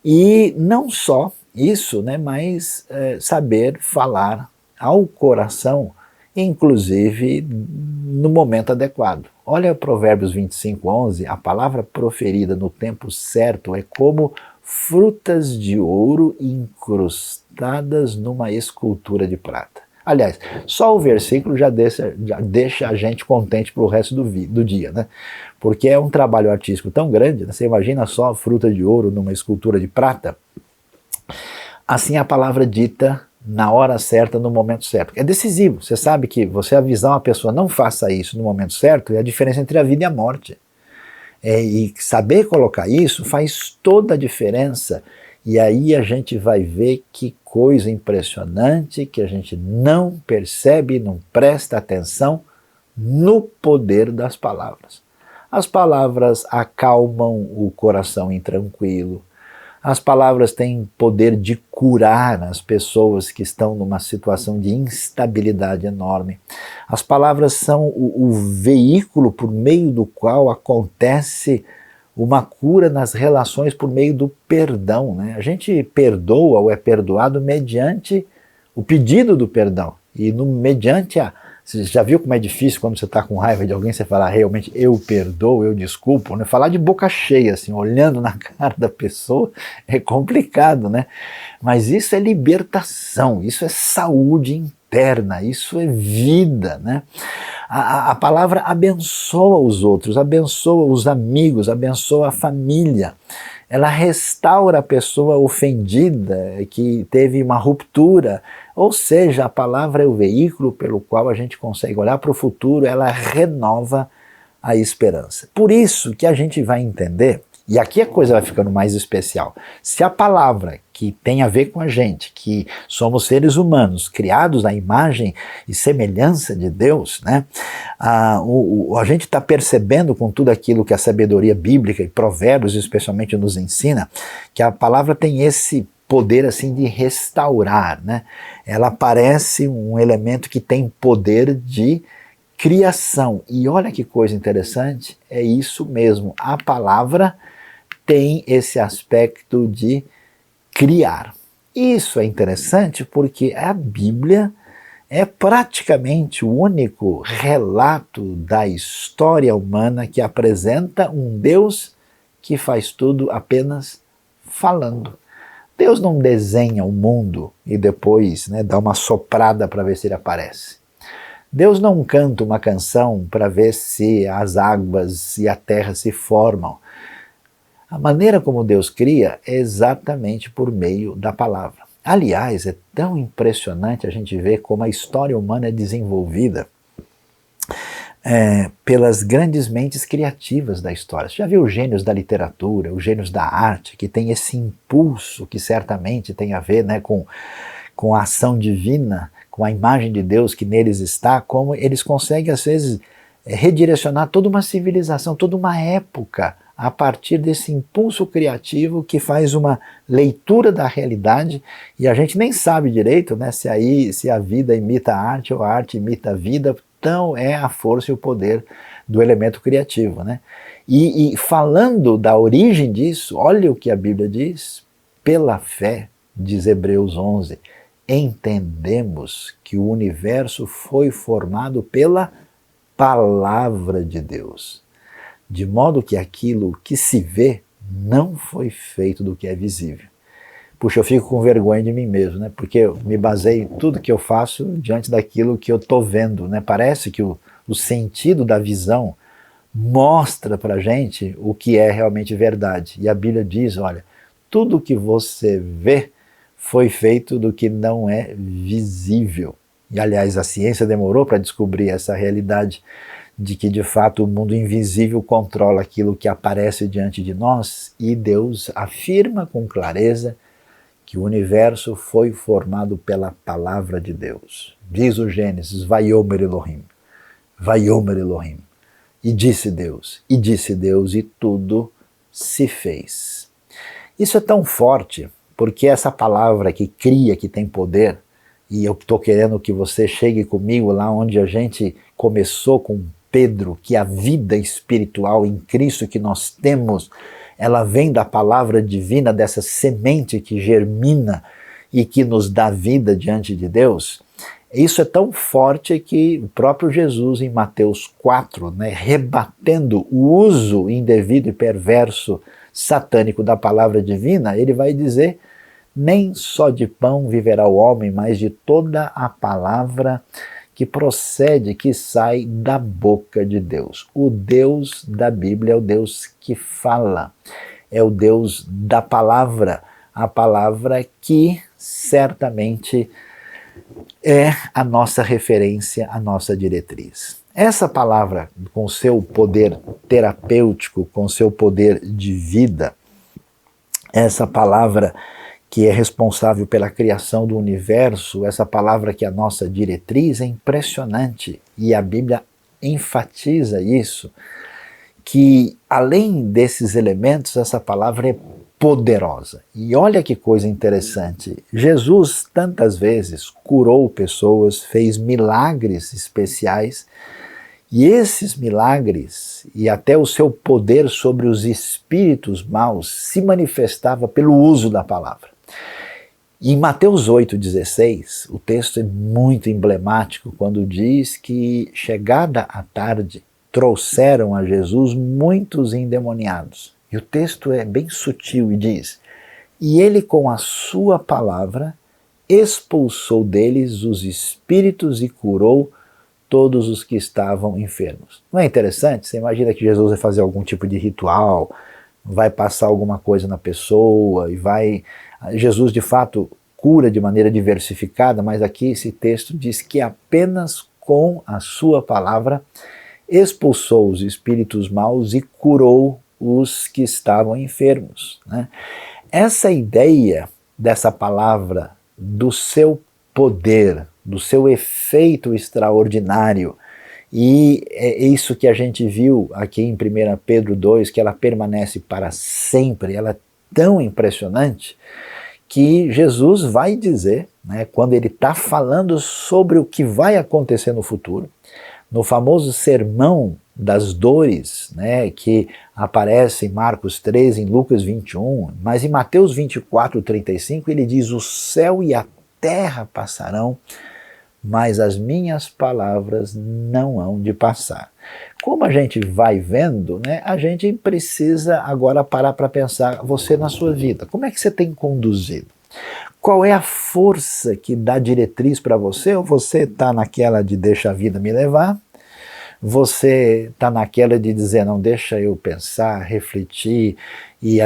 E não só isso, mas saber falar ao coração, inclusive no momento adequado. Olha Provérbios 25:11, a palavra proferida no tempo certo é como frutas de ouro incrustadas numa escultura de prata. Aliás, só o versículo já deixa a gente contente para o resto do dia, porque é um trabalho artístico tão grande, você imagina só fruta de ouro numa escultura de prata? Assim a palavra dita na hora certa, no momento certo. É decisivo. Você sabe que você avisar uma pessoa não faça isso no momento certo é a diferença entre a vida e a morte. E saber colocar isso faz toda a diferença. E aí a gente vai ver que coisa impressionante que a gente não percebe, não presta atenção no poder das palavras. As palavras acalmam o coração intranquilo. As palavras têm poder de curar as pessoas que estão numa situação de instabilidade enorme. As palavras são o veículo por meio do qual acontece uma cura nas relações por meio do perdão. A gente perdoa ou é perdoado mediante o pedido do perdão. E mediante você já viu como é difícil quando você está com raiva de alguém, você falar realmente eu perdoo, eu desculpo, Falar de boca cheia, assim, olhando na cara da pessoa é complicado, Mas isso é libertação, isso é saúde interna, isso é vida, A palavra abençoa os outros, abençoa os amigos, abençoa a família. Ela restaura a pessoa ofendida, que teve uma ruptura. Ou seja, a palavra é o veículo pelo qual a gente consegue olhar para o futuro, ela renova a esperança. Por isso que a gente vai entender, E aqui a coisa vai ficando mais especial. Se a palavra que tem a ver com a gente, que somos seres humanos, criados à imagem e semelhança de Deus, né? A gente está percebendo com tudo aquilo que a sabedoria bíblica e Provérbios especialmente nos ensina, que a palavra tem esse poder assim de restaurar, né? Ela parece um elemento que tem poder de criação. E olha que coisa interessante, é isso mesmo, a palavra tem esse aspecto de criar. Isso é interessante porque a Bíblia é praticamente o único relato da história humana que apresenta um Deus que faz tudo apenas falando. Deus não desenha o mundo e depois, né, dá uma soprada para ver se ele aparece. Deus não canta uma canção para ver se as águas e a terra se formam. A maneira como Deus cria é exatamente por meio da palavra. Aliás, é tão impressionante a gente ver como a história humana é desenvolvida pelas grandes mentes criativas da história. Você já viu os gênios da literatura, os gênios da arte, que tem esse impulso que certamente tem a ver, né, com a ação divina, com a imagem de Deus que neles está, como eles conseguem às vezes redirecionar toda uma civilização, toda uma época, a partir desse impulso criativo que faz uma leitura da realidade, e a gente nem sabe direito, né, se a vida imita a arte ou a arte imita a vida. Então é a força e o poder do elemento criativo, né? E falando da origem disso, olha o que a Bíblia diz: pela fé, diz Hebreus 11, entendemos que o universo foi formado pela palavra de Deus, de modo que aquilo que se vê não foi feito do que é visível. Puxa, eu fico com vergonha de mim mesmo, né? Porque eu me baseio em tudo que eu faço diante daquilo que eu estou vendo, né? Parece que o sentido da visão mostra para a gente o que é realmente verdade. E a Bíblia diz, olha, tudo que você vê foi feito do que não é visível. E aliás, a ciência demorou para descobrir essa realidade de que de fato o mundo invisível controla aquilo que aparece diante de nós, e Deus afirma com clareza que o universo foi formado pela palavra de Deus. Diz o Gênesis, Vayomer Elohim, Vayomer Elohim. E disse Deus, e tudo se fez. Isso é tão forte, porque essa palavra que cria, que tem poder, e eu estou querendo que você chegue comigo lá onde a gente começou com Pedro, que a vida espiritual em Cristo que nós temos, ela vem da palavra divina, dessa semente que germina e que nos dá vida diante de Deus. Isso é tão forte que o próprio Jesus, em Mateus 4, né, rebatendo o uso indevido e perverso satânico da palavra divina, ele vai dizer: nem só de pão viverá o homem, mas de toda a palavra que procede, que sai da boca de Deus. O Deus da Bíblia é o Deus que fala, é o Deus da palavra, a palavra que certamente é a nossa referência, a nossa diretriz. Essa palavra, com seu poder terapêutico, com seu poder de vida, essa palavra que é responsável pela criação do universo, essa palavra que é a nossa diretriz, é impressionante. E a Bíblia enfatiza isso, que além desses elementos, essa palavra é poderosa. E olha que coisa interessante, Jesus tantas vezes curou pessoas, fez milagres especiais, e esses milagres e até o seu poder sobre os espíritos maus se manifestava pelo uso da palavra. Em Mateus 8,16, o texto é muito emblemático quando diz que, chegada a tarde, trouxeram a Jesus muitos endemoniados. E o texto é bem sutil e diz: e ele com a sua palavra expulsou deles os espíritos e curou todos os que estavam enfermos. Não é interessante? Você imagina que Jesus vai fazer algum tipo de ritual, vai passar alguma coisa na pessoa, e Jesus de fato cura de maneira diversificada, mas aqui esse texto diz que apenas com a sua palavra expulsou os espíritos maus e curou os que estavam enfermos, né? Essa ideia dessa palavra, do seu poder, do seu efeito extraordinário, e é isso que a gente viu aqui em 1 Pedro 2, que ela permanece para sempre, ela é tão impressionante, que Jesus vai dizer, né, quando ele está falando sobre o que vai acontecer no futuro, no famoso sermão das dores, né, que aparece em Marcos 13, em Lucas 21, mas em Mateus 24, 35, ele diz: o céu e a terra passarão, mas as minhas palavras não hão de passar. Como a gente vai vendo, né, a gente precisa agora parar para pensar, você na sua vida, como é que você tem conduzido? Qual é a força que dá diretriz para você? Ou você está naquela de deixa a vida me levar? Você está naquela de dizer, não, deixa eu pensar, refletir e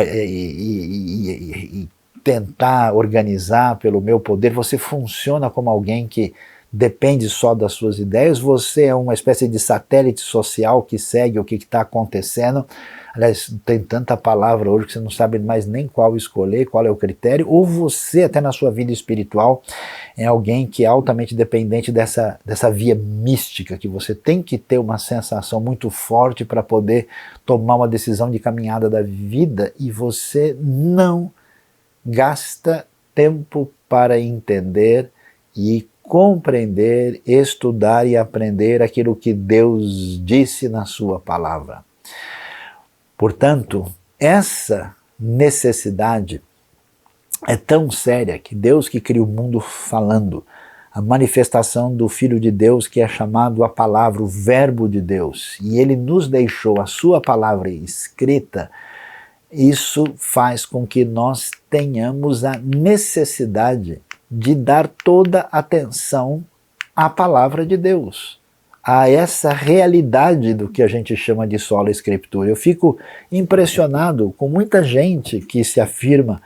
tentar organizar pelo meu poder? Você funciona como alguém que depende só das suas ideias? Você é uma espécie de satélite social que segue o que está acontecendo? Aliás, tem tanta palavra hoje que você não sabe mais nem qual escolher, qual é o critério. Ou você, até na sua vida espiritual, é alguém que é altamente dependente dessa via mística, que você tem que ter uma sensação muito forte para poder tomar uma decisão de caminhada da vida, e você não gasta tempo para entender e compreender, estudar e aprender aquilo que Deus disse na sua palavra. Portanto, essa necessidade é tão séria que Deus, que cria o mundo falando, a manifestação do Filho de Deus, que é chamado a palavra, o Verbo de Deus, e ele nos deixou a sua palavra escrita, isso faz com que nós tenhamos a necessidade de dar toda atenção à palavra de Deus, a essa realidade do que a gente chama de sola escritura. Eu fico impressionado com muita gente que se afirma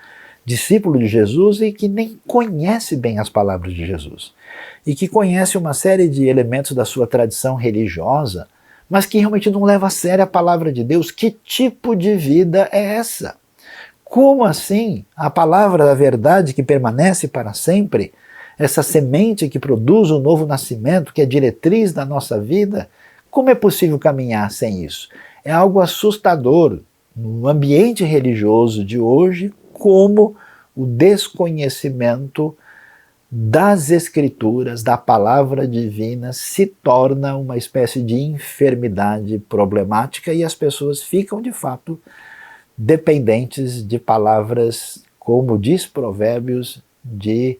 discípulo de Jesus e que nem conhece bem as palavras de Jesus, e que conhece uma série de elementos da sua tradição religiosa, mas que realmente não leva a sério a palavra de Deus. Que tipo de vida é essa? Como assim a palavra da verdade que permanece para sempre, essa semente que produz o novo nascimento, que é diretriz da nossa vida, como é possível caminhar sem isso? É algo assustador no ambiente religioso de hoje, como o desconhecimento das Escrituras, da palavra divina, se torna uma espécie de enfermidade problemática, e as pessoas ficam de fato dependentes de palavras, como diz Provérbios, de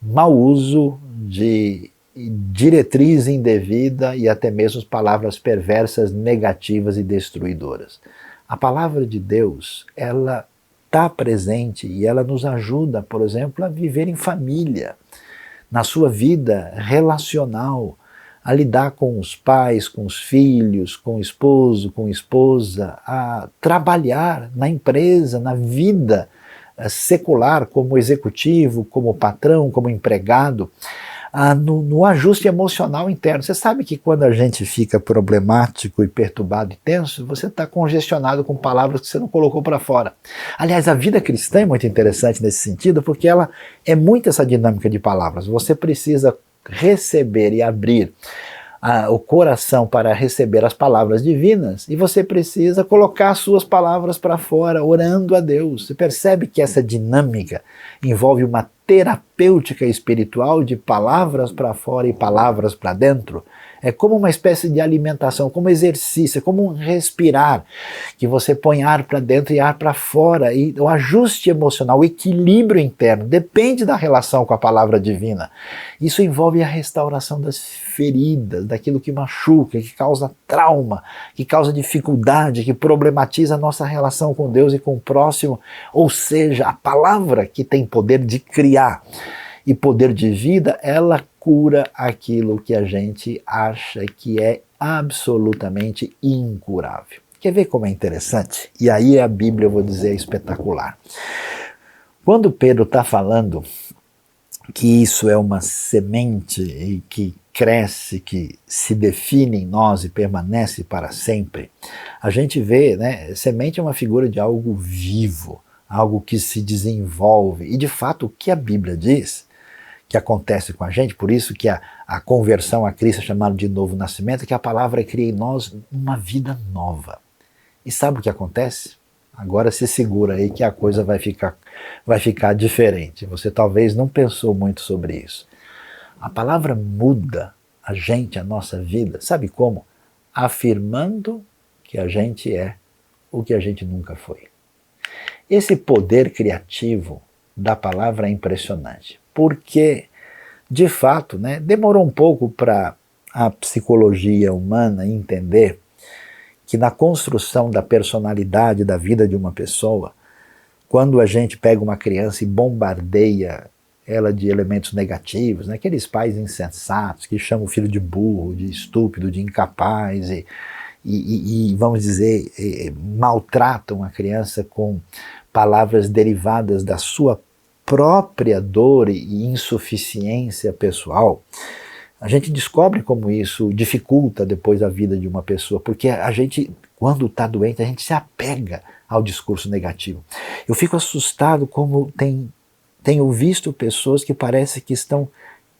mau uso, de diretriz indevida e até mesmo palavras perversas, negativas e destruidoras. A palavra de Deus, ela está presente e ela nos ajuda, por exemplo, a viver em família, na sua vida relacional, a lidar com os pais, com os filhos, com o esposo, com a esposa, a trabalhar na empresa, na vida secular, como executivo, como patrão, como empregado, no ajuste emocional interno. Você sabe que quando a gente fica problemático e perturbado e tenso, você está congestionado com palavras que você não colocou para fora. Aliás, a vida cristã é muito interessante nesse sentido, porque ela é muito essa dinâmica de palavras. Você precisa receber e abrir o coração para receber as palavras divinas, e você precisa colocar as suas palavras para fora, orando a Deus. Você percebe que essa dinâmica envolve uma terapêutica espiritual de palavras para fora e palavras para dentro? É como uma espécie de alimentação, como exercício, como um respirar, que você põe ar para dentro e ar para fora, e o ajuste emocional, o equilíbrio interno, depende da relação com a palavra divina. Isso envolve a restauração das feridas, daquilo que machuca, que causa trauma, que causa dificuldade, que problematiza a nossa relação com Deus e com o próximo, ou seja, a palavra que tem poder de criar e poder de vida, ela cura aquilo que a gente acha que é absolutamente incurável. Quer ver como é interessante? E aí a Bíblia, eu vou dizer, é espetacular. Quando Pedro está falando que isso é uma semente e que cresce, que se define em nós e permanece para sempre, a gente vê, né, semente é uma figura de algo vivo, algo que se desenvolve. E de fato o que a Bíblia diz que acontece com a gente, por isso que a conversão a Cristo é chamada de novo nascimento, é que a palavra cria em nós uma vida nova. E sabe o que acontece? Agora se segura aí que a coisa vai ficar diferente. Você talvez não pensou muito sobre isso. A palavra muda a gente, a nossa vida. Sabe como? Afirmando que a gente é o que a gente nunca foi. Esse poder criativo da palavra é impressionante. Porque, de fato, né, demorou um pouco para a psicologia humana entender que na construção da personalidade da vida de uma pessoa, quando a gente pega uma criança e bombardeia ela de elementos negativos, né? Aqueles pais insensatos que chamam o filho de burro, de estúpido, de incapaz e vamos dizer, maltratam a criança com palavras derivadas da sua própria dor e insuficiência pessoal, a gente descobre como isso dificulta depois a vida de uma pessoa, porque a gente, quando está doente, a gente se apega ao discurso negativo. Eu fico assustado como tenho visto pessoas que parece que estão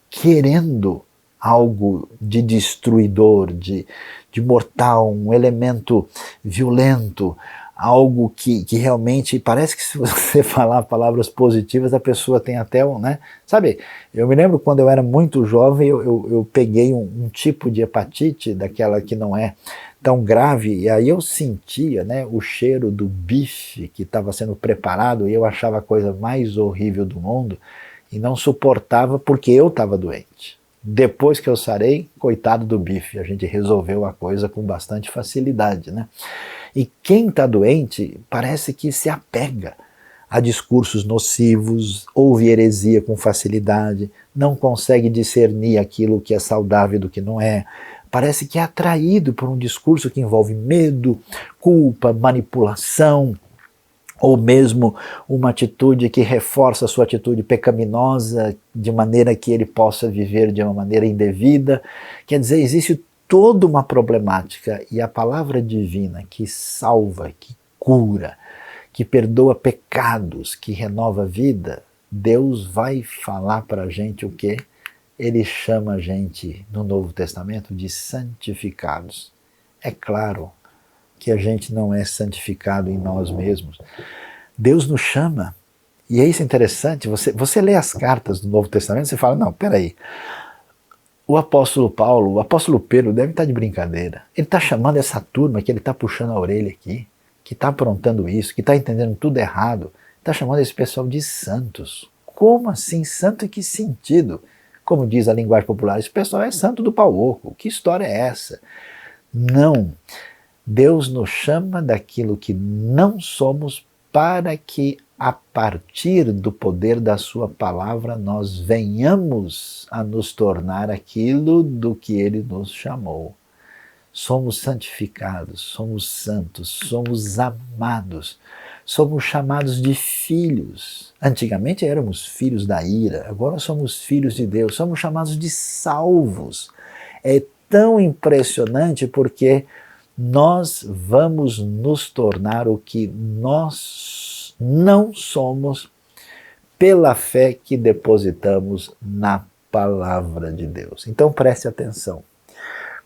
querendo algo de destruidor, de mortal, um elemento violento, algo que realmente parece que se você falar palavras positivas a pessoa tem até né? Sabe, eu me lembro quando eu era muito jovem eu peguei um tipo de hepatite, daquela que não é tão grave, e aí eu sentia, né, o cheiro do bife que estava sendo preparado e eu achava a coisa mais horrível do mundo e não suportava porque eu estava doente. Depois que eu sarei, coitado do bife, a gente resolveu a coisa com bastante facilidade, né? E quem está doente parece que se apega a discursos nocivos, ouve heresia com facilidade, não consegue discernir aquilo que é saudável do que não é, parece que é atraído por um discurso que envolve medo, culpa, manipulação, ou mesmo uma atitude que reforça a sua atitude pecaminosa, de maneira que ele possa viver de uma maneira indevida. Quer dizer, existe toda uma problemática, e a palavra divina que salva, que cura, que perdoa pecados, que renova a vida, Deus vai falar para a gente o quê? Ele chama a gente no Novo Testamento de santificados. É claro que a gente não é santificado em nós mesmos. Deus nos chama, e é isso interessante, você lê as cartas do Novo Testamento e você fala, não, peraí, o apóstolo Paulo, o apóstolo Pedro deve estar de brincadeira. Ele está chamando essa turma que ele está puxando a orelha aqui, que está aprontando isso, que está entendendo tudo errado, está chamando esse pessoal de santos. Como assim? Santo em que sentido? Como diz a linguagem popular, esse pessoal é santo do pau oco. Que história é essa? Não. Deus nos chama daquilo que não somos para que, a partir do poder da sua palavra, nós venhamos a nos tornar aquilo do que Ele nos chamou. Somos santificados, somos santos, somos amados, somos chamados de filhos. Antigamente éramos filhos da ira, agora somos filhos de Deus, somos chamados de salvos. É tão impressionante porque nós vamos nos tornar o que nós não somos pela fé que depositamos na palavra de Deus. Então preste atenção.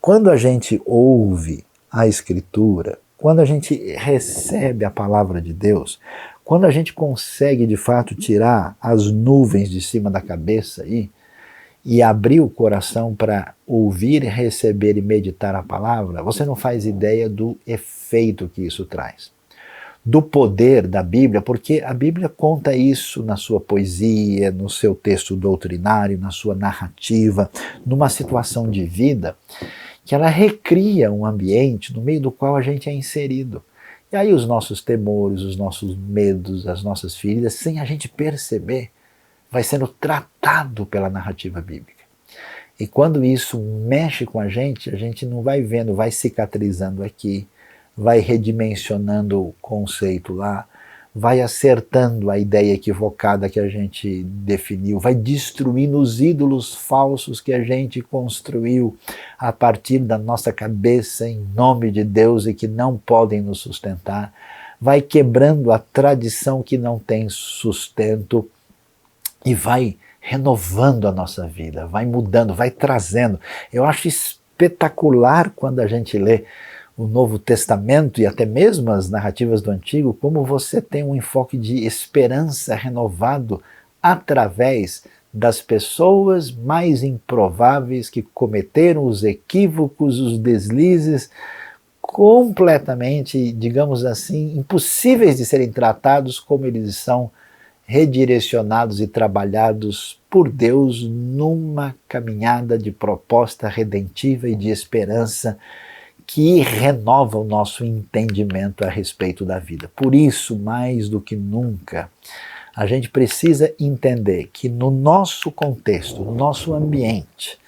Quando a gente ouve a Escritura, quando a gente recebe a palavra de Deus, quando a gente consegue de fato tirar as nuvens de cima da cabeça e abrir o coração para ouvir, receber e meditar a palavra, você não faz ideia do efeito que isso traz. Do poder da Bíblia, porque a Bíblia conta isso na sua poesia, no seu texto doutrinário, na sua narrativa, numa situação de vida, que ela recria um ambiente no meio do qual a gente é inserido. E aí os nossos temores, os nossos medos, as nossas feridas, sem a gente perceber, vai sendo tratado pela narrativa bíblica. E quando isso mexe com a gente não vai vendo, vai cicatrizando aqui, vai redimensionando o conceito lá, vai acertando a ideia equivocada que a gente definiu, vai destruindo os ídolos falsos que a gente construiu a partir da nossa cabeça em nome de Deus e que não podem nos sustentar, vai quebrando a tradição que não tem sustento e vai renovando a nossa vida, vai mudando, vai trazendo. Eu acho espetacular quando a gente lê o Novo Testamento e até mesmo as narrativas do Antigo, como você tem um enfoque de esperança renovado através das pessoas mais improváveis que cometeram os equívocos, os deslizes, completamente, digamos assim, impossíveis de serem tratados como eles são redirecionados e trabalhados por Deus numa caminhada de proposta redentiva e de esperança que renova o nosso entendimento a respeito da vida. Por isso, mais do que nunca, a gente precisa entender que no nosso contexto, no nosso ambiente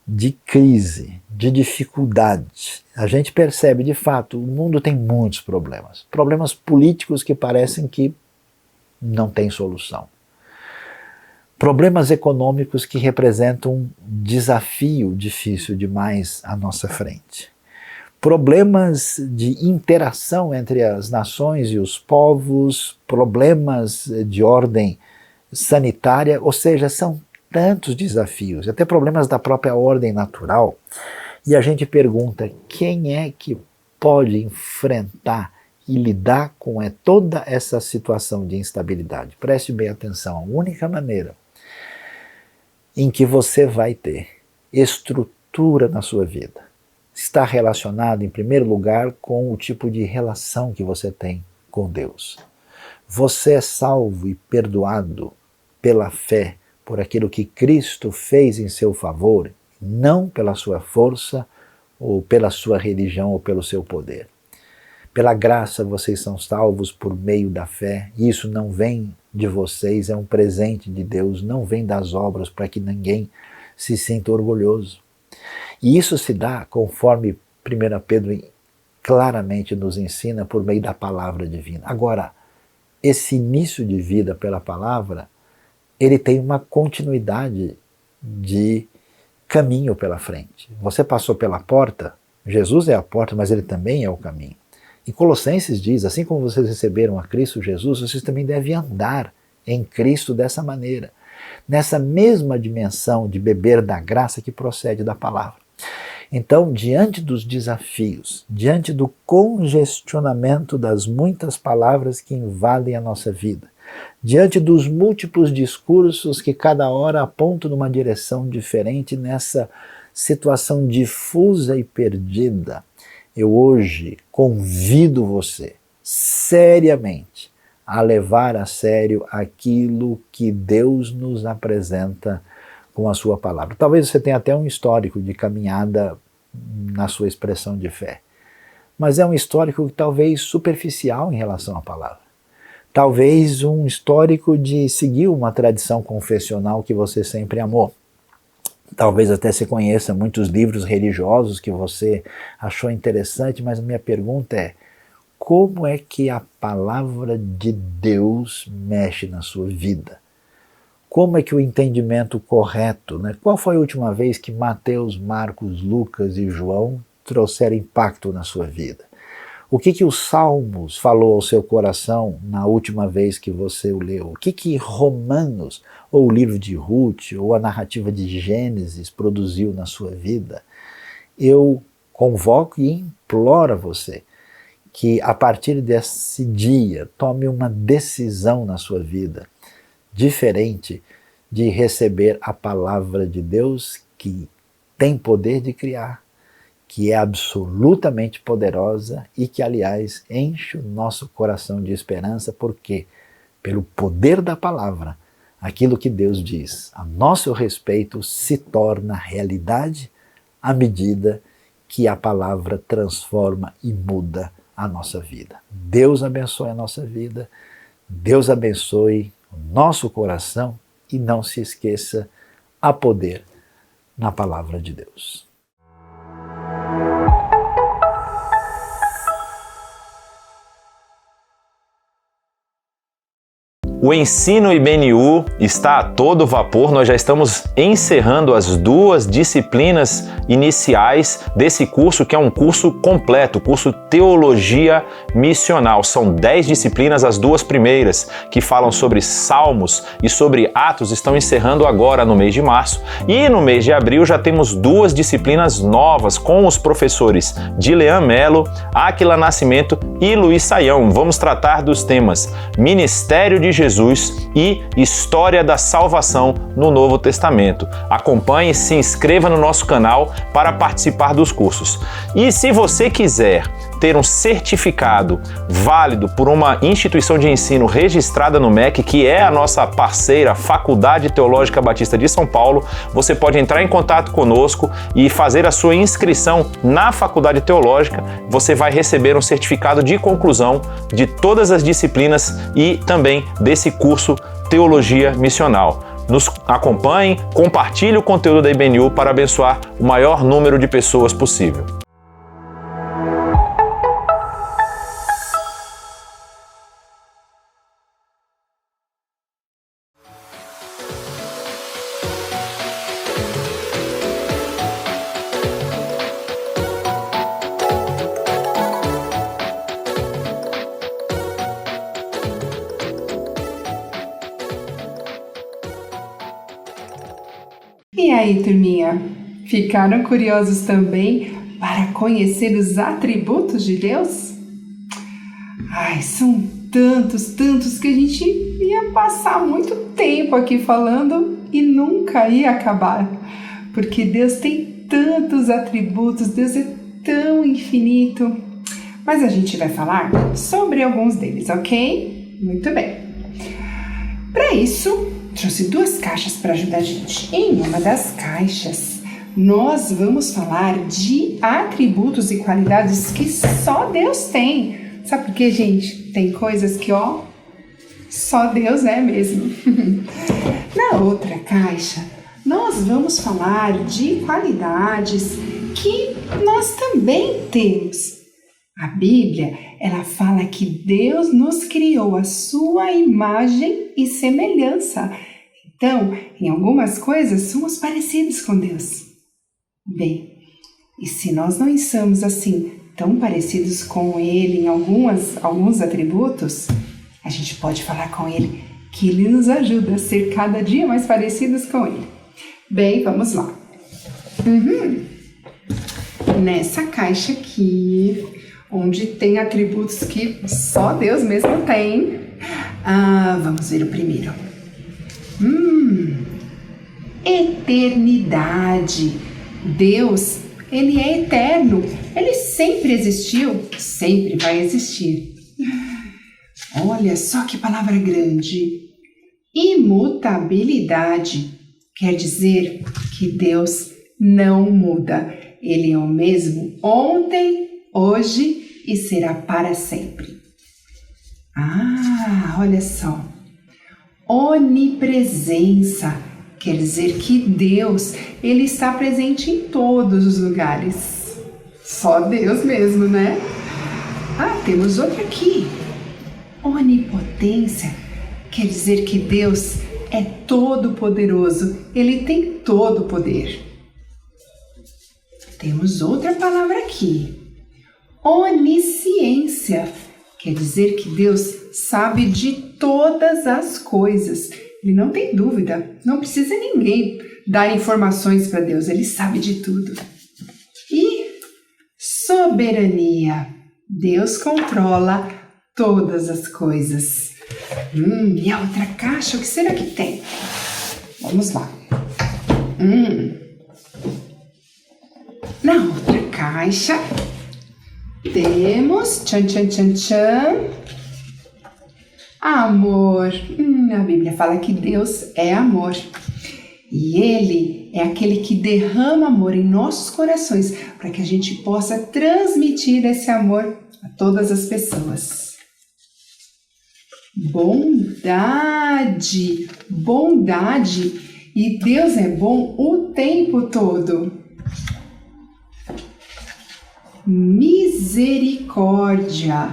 de crise, de dificuldade, a gente percebe de fato, o mundo tem muitos problemas. Problemas políticos que parecem que não têm solução. Problemas econômicos que representam um desafio difícil demais à nossa frente. Problemas de interação entre as nações e os povos, problemas de ordem sanitária, ou seja, são tantos desafios, até problemas da própria ordem natural. E a gente pergunta, quem é que pode enfrentar e lidar com toda essa situação de instabilidade? Preste bem atenção, a única maneira em que você vai ter estrutura na sua vida está relacionado, em primeiro lugar, com o tipo de relação que você tem com Deus. Você é salvo e perdoado pela fé, por aquilo que Cristo fez em seu favor, não pela sua força, ou pela sua religião, ou pelo seu poder. Pela graça vocês são salvos por meio da fé, e isso não vem de vocês, é um presente de Deus, não vem das obras para que ninguém se sinta orgulhoso. E isso se dá, conforme 1 Pedro claramente nos ensina, por meio da palavra divina. Agora, esse início de vida pela palavra, ele tem uma continuidade de caminho pela frente. Você passou pela porta, Jesus é a porta, mas ele também é o caminho. E Colossenses diz, assim como vocês receberam a Cristo Jesus, vocês também devem andar em Cristo dessa maneira, nessa mesma dimensão de beber da graça que procede da palavra. Então, diante dos desafios, diante do congestionamento das muitas palavras que invadem a nossa vida, diante dos múltiplos discursos que cada hora apontam numa direção diferente nessa situação difusa e perdida, eu hoje convido você seriamente a levar a sério aquilo que Deus nos apresenta com a sua palavra. Talvez você tenha até um histórico de caminhada na sua expressão de fé, mas é um histórico talvez superficial em relação à palavra. Talvez um histórico de seguir uma tradição confessional que você sempre amou. Talvez até você conheça muitos livros religiosos que você achou interessante, mas a minha pergunta é, como é que a palavra de Deus mexe na sua vida? Como é que o entendimento correto, né? Qual foi a última vez que Mateus, Marcos, Lucas e João trouxeram impacto na sua vida? O que os Salmos falou ao seu coração na última vez que você o leu? O que Romanos, ou o livro de Ruth, ou a narrativa de Gênesis produziu na sua vida? Eu convoco e imploro a você que a partir desse dia tome uma decisão na sua vida diferente de receber a palavra de Deus que tem poder de criar, que é absolutamente poderosa e que, aliás, enche o nosso coração de esperança, porque, pelo poder da palavra, aquilo que Deus diz a nosso respeito se torna realidade à medida que a palavra transforma e muda a nossa vida. Deus abençoe a nossa vida, Deus abençoe o nosso coração e não se esqueça, há poder na palavra de Deus. O ensino IBNU está a todo vapor, nós já estamos encerrando as 2 disciplinas iniciais desse curso, que é um curso completo, curso Teologia Missional. São 10 disciplinas, as 2 primeiras, que falam sobre Salmos e sobre Atos, estão encerrando agora no mês de março. E no mês de abril já temos 2 disciplinas novas com os professores Dilean Melo, Áquila Nascimento e Luiz Saião. Vamos tratar dos temas Ministério de Jesus e História da Salvação no Novo Testamento. Acompanhe, se inscreva no nosso canal para participar dos cursos. E se você quiser ter um certificado válido por uma instituição de ensino registrada no MEC, que é a nossa parceira Faculdade Teológica Batista de São Paulo, você pode entrar em contato conosco e fazer a sua inscrição na Faculdade Teológica. Você vai receber um certificado de conclusão de todas as disciplinas e também desse curso Teologia Missional. Nos acompanhe, compartilhe o conteúdo da IBNU para abençoar o maior número de pessoas possível. E aí, turminha? Ficaram curiosos também para conhecer os atributos de Deus? Ai, são tantos que a gente ia passar muito tempo aqui falando e nunca ia acabar. Porque Deus tem tantos atributos, Deus é tão infinito. Mas a gente vai falar sobre alguns deles, ok? Muito bem. Para isso, trouxe 2 caixas para ajudar a gente. Em uma das caixas, nós vamos falar de atributos e qualidades que só Deus tem. Sabe por quê, gente? Tem coisas que, só Deus é mesmo. Na outra caixa, nós vamos falar de qualidades que nós também temos. A Bíblia, ela fala que Deus nos criou a sua imagem e semelhança. Então, em algumas coisas, somos parecidos com Deus. Bem, e se nós não somos assim, tão parecidos com Ele em alguns atributos, a gente pode falar com Ele que Ele nos ajuda a ser cada dia mais parecidos com Ele. Bem, vamos lá. Nessa caixa aqui, onde tem atributos que só Deus mesmo tem. Vamos ver o primeiro. Eternidade. Deus, Ele é eterno. Ele sempre existiu, sempre vai existir. Olha só que palavra grande. Imutabilidade. Quer dizer que Deus não muda. Ele é o mesmo ontem, hoje e será para sempre. Olha só. Onipresença quer dizer que Deus, Ele está presente em todos os lugares. Só Deus mesmo, né? Temos outra aqui. Onipotência quer dizer que Deus é todo poderoso. Ele tem todo o poder. Temos outra palavra aqui. Onisciência quer dizer que Deus sabe de todas as coisas. Ele não tem dúvida, não precisa ninguém dar informações para Deus, Ele sabe de tudo. E soberania, Deus controla todas as coisas. E a outra caixa, o que será que tem? Vamos lá. Na outra caixa, temos amor. A Bíblia fala que Deus é amor. E Ele é aquele que derrama amor em nossos corações para que a gente possa transmitir esse amor a todas as pessoas. Bondade. E Deus é bom o tempo todo. Misericórdia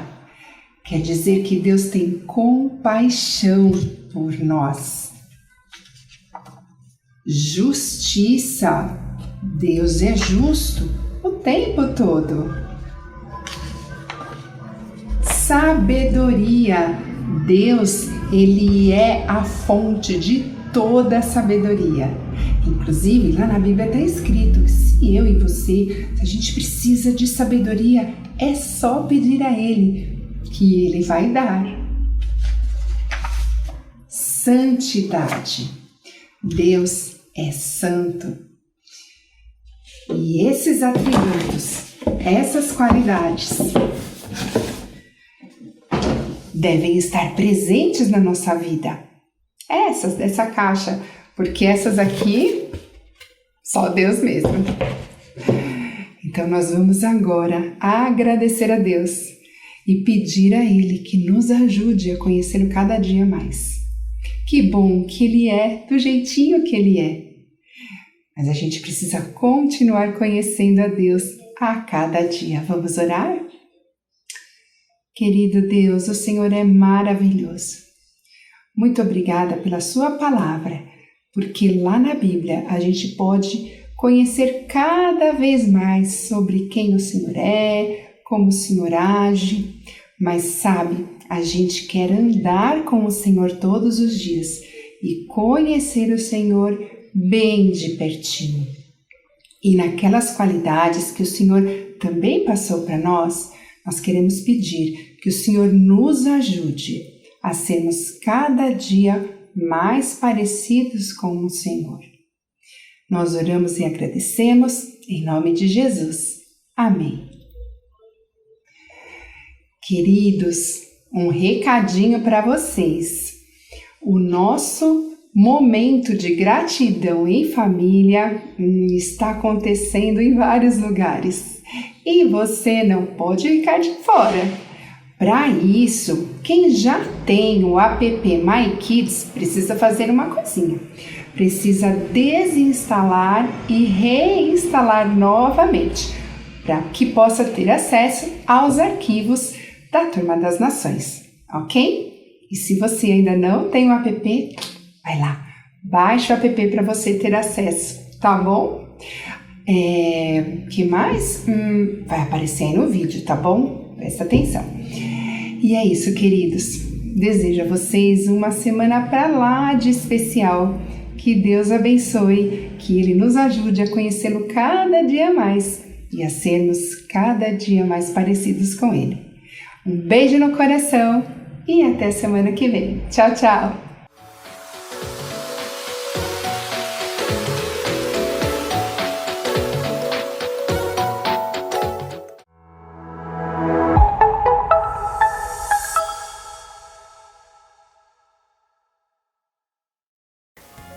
quer dizer que Deus tem compaixão por nós. Justiça, Deus é justo o tempo todo. Sabedoria, Deus, Ele é a fonte de toda a sabedoria. Inclusive, lá na Bíblia está escrito que se eu e você, se a gente precisa de sabedoria, é só pedir a Ele, que Ele vai dar. Santidade, Deus é santo. E esses atributos, essas qualidades, devem estar presentes na nossa vida. Essas dessa caixa, porque essas aqui, só Deus mesmo. Então nós vamos agora agradecer a Deus e pedir a Ele que nos ajude a conhecê-lo cada dia mais. Que bom que Ele é do jeitinho que Ele é. Mas a gente precisa continuar conhecendo a Deus a cada dia. Vamos orar? Querido Deus, o Senhor é maravilhoso. Muito obrigada pela sua palavra, porque lá na Bíblia a gente pode conhecer cada vez mais sobre quem o Senhor é, como o Senhor age. Mas sabe, a gente quer andar com o Senhor todos os dias e conhecer o Senhor bem de pertinho. E naquelas qualidades que o Senhor também passou para nós queremos pedir que o Senhor nos ajude a sermos cada dia mais parecidos com o Senhor. Nós oramos e agradecemos em nome de Jesus. Amém. Queridos, um recadinho para vocês. O nosso momento de gratidão em família está acontecendo em vários lugares e você não pode ficar de fora. Para isso, quem já tem o app MyKids precisa fazer uma coisinha. Precisa desinstalar e reinstalar novamente para que possa ter acesso aos arquivos da Turma das Nações, ok? E se você ainda não tem o app, vai lá, baixa o app para você ter acesso, tá bom? Que mais? Vai aparecer aí no vídeo, tá bom? Presta atenção. E é isso, queridos. Desejo a vocês uma semana para lá de especial. Que Deus abençoe, que Ele nos ajude a conhecê-lo cada dia mais e a sermos cada dia mais parecidos com Ele. Um beijo no coração e até semana que vem. Tchau, tchau!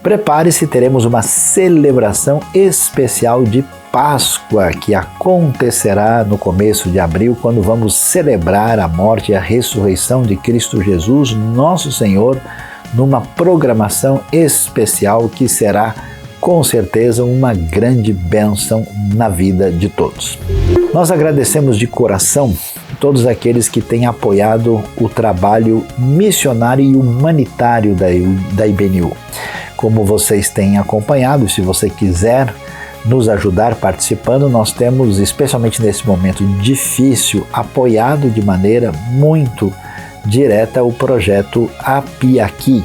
Prepare-se, teremos uma celebração especial de Páscoa que acontecerá no começo de abril, quando vamos celebrar a morte e a ressurreição de Cristo Jesus, nosso Senhor, numa programação especial que será, com certeza, uma grande bênção na vida de todos. Nós agradecemos de coração todos aqueles que têm apoiado o trabalho missionário e humanitário da IBNU. Como vocês têm acompanhado, se você quiser nos ajudar participando, nós temos, especialmente nesse momento difícil, apoiado de maneira muito direta o projeto Apiaqui,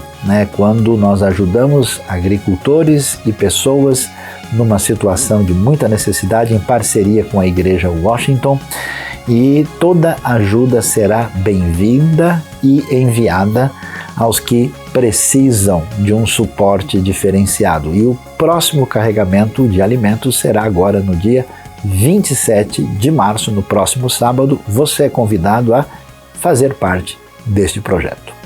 quando nós ajudamos agricultores e pessoas numa situação de muita necessidade em parceria com a Igreja Washington, e toda ajuda será bem-vinda e enviada aos que precisam de um suporte diferenciado. E o próximo carregamento de alimentos será agora no dia 27 de março, no próximo sábado. Você é convidado a fazer parte deste projeto.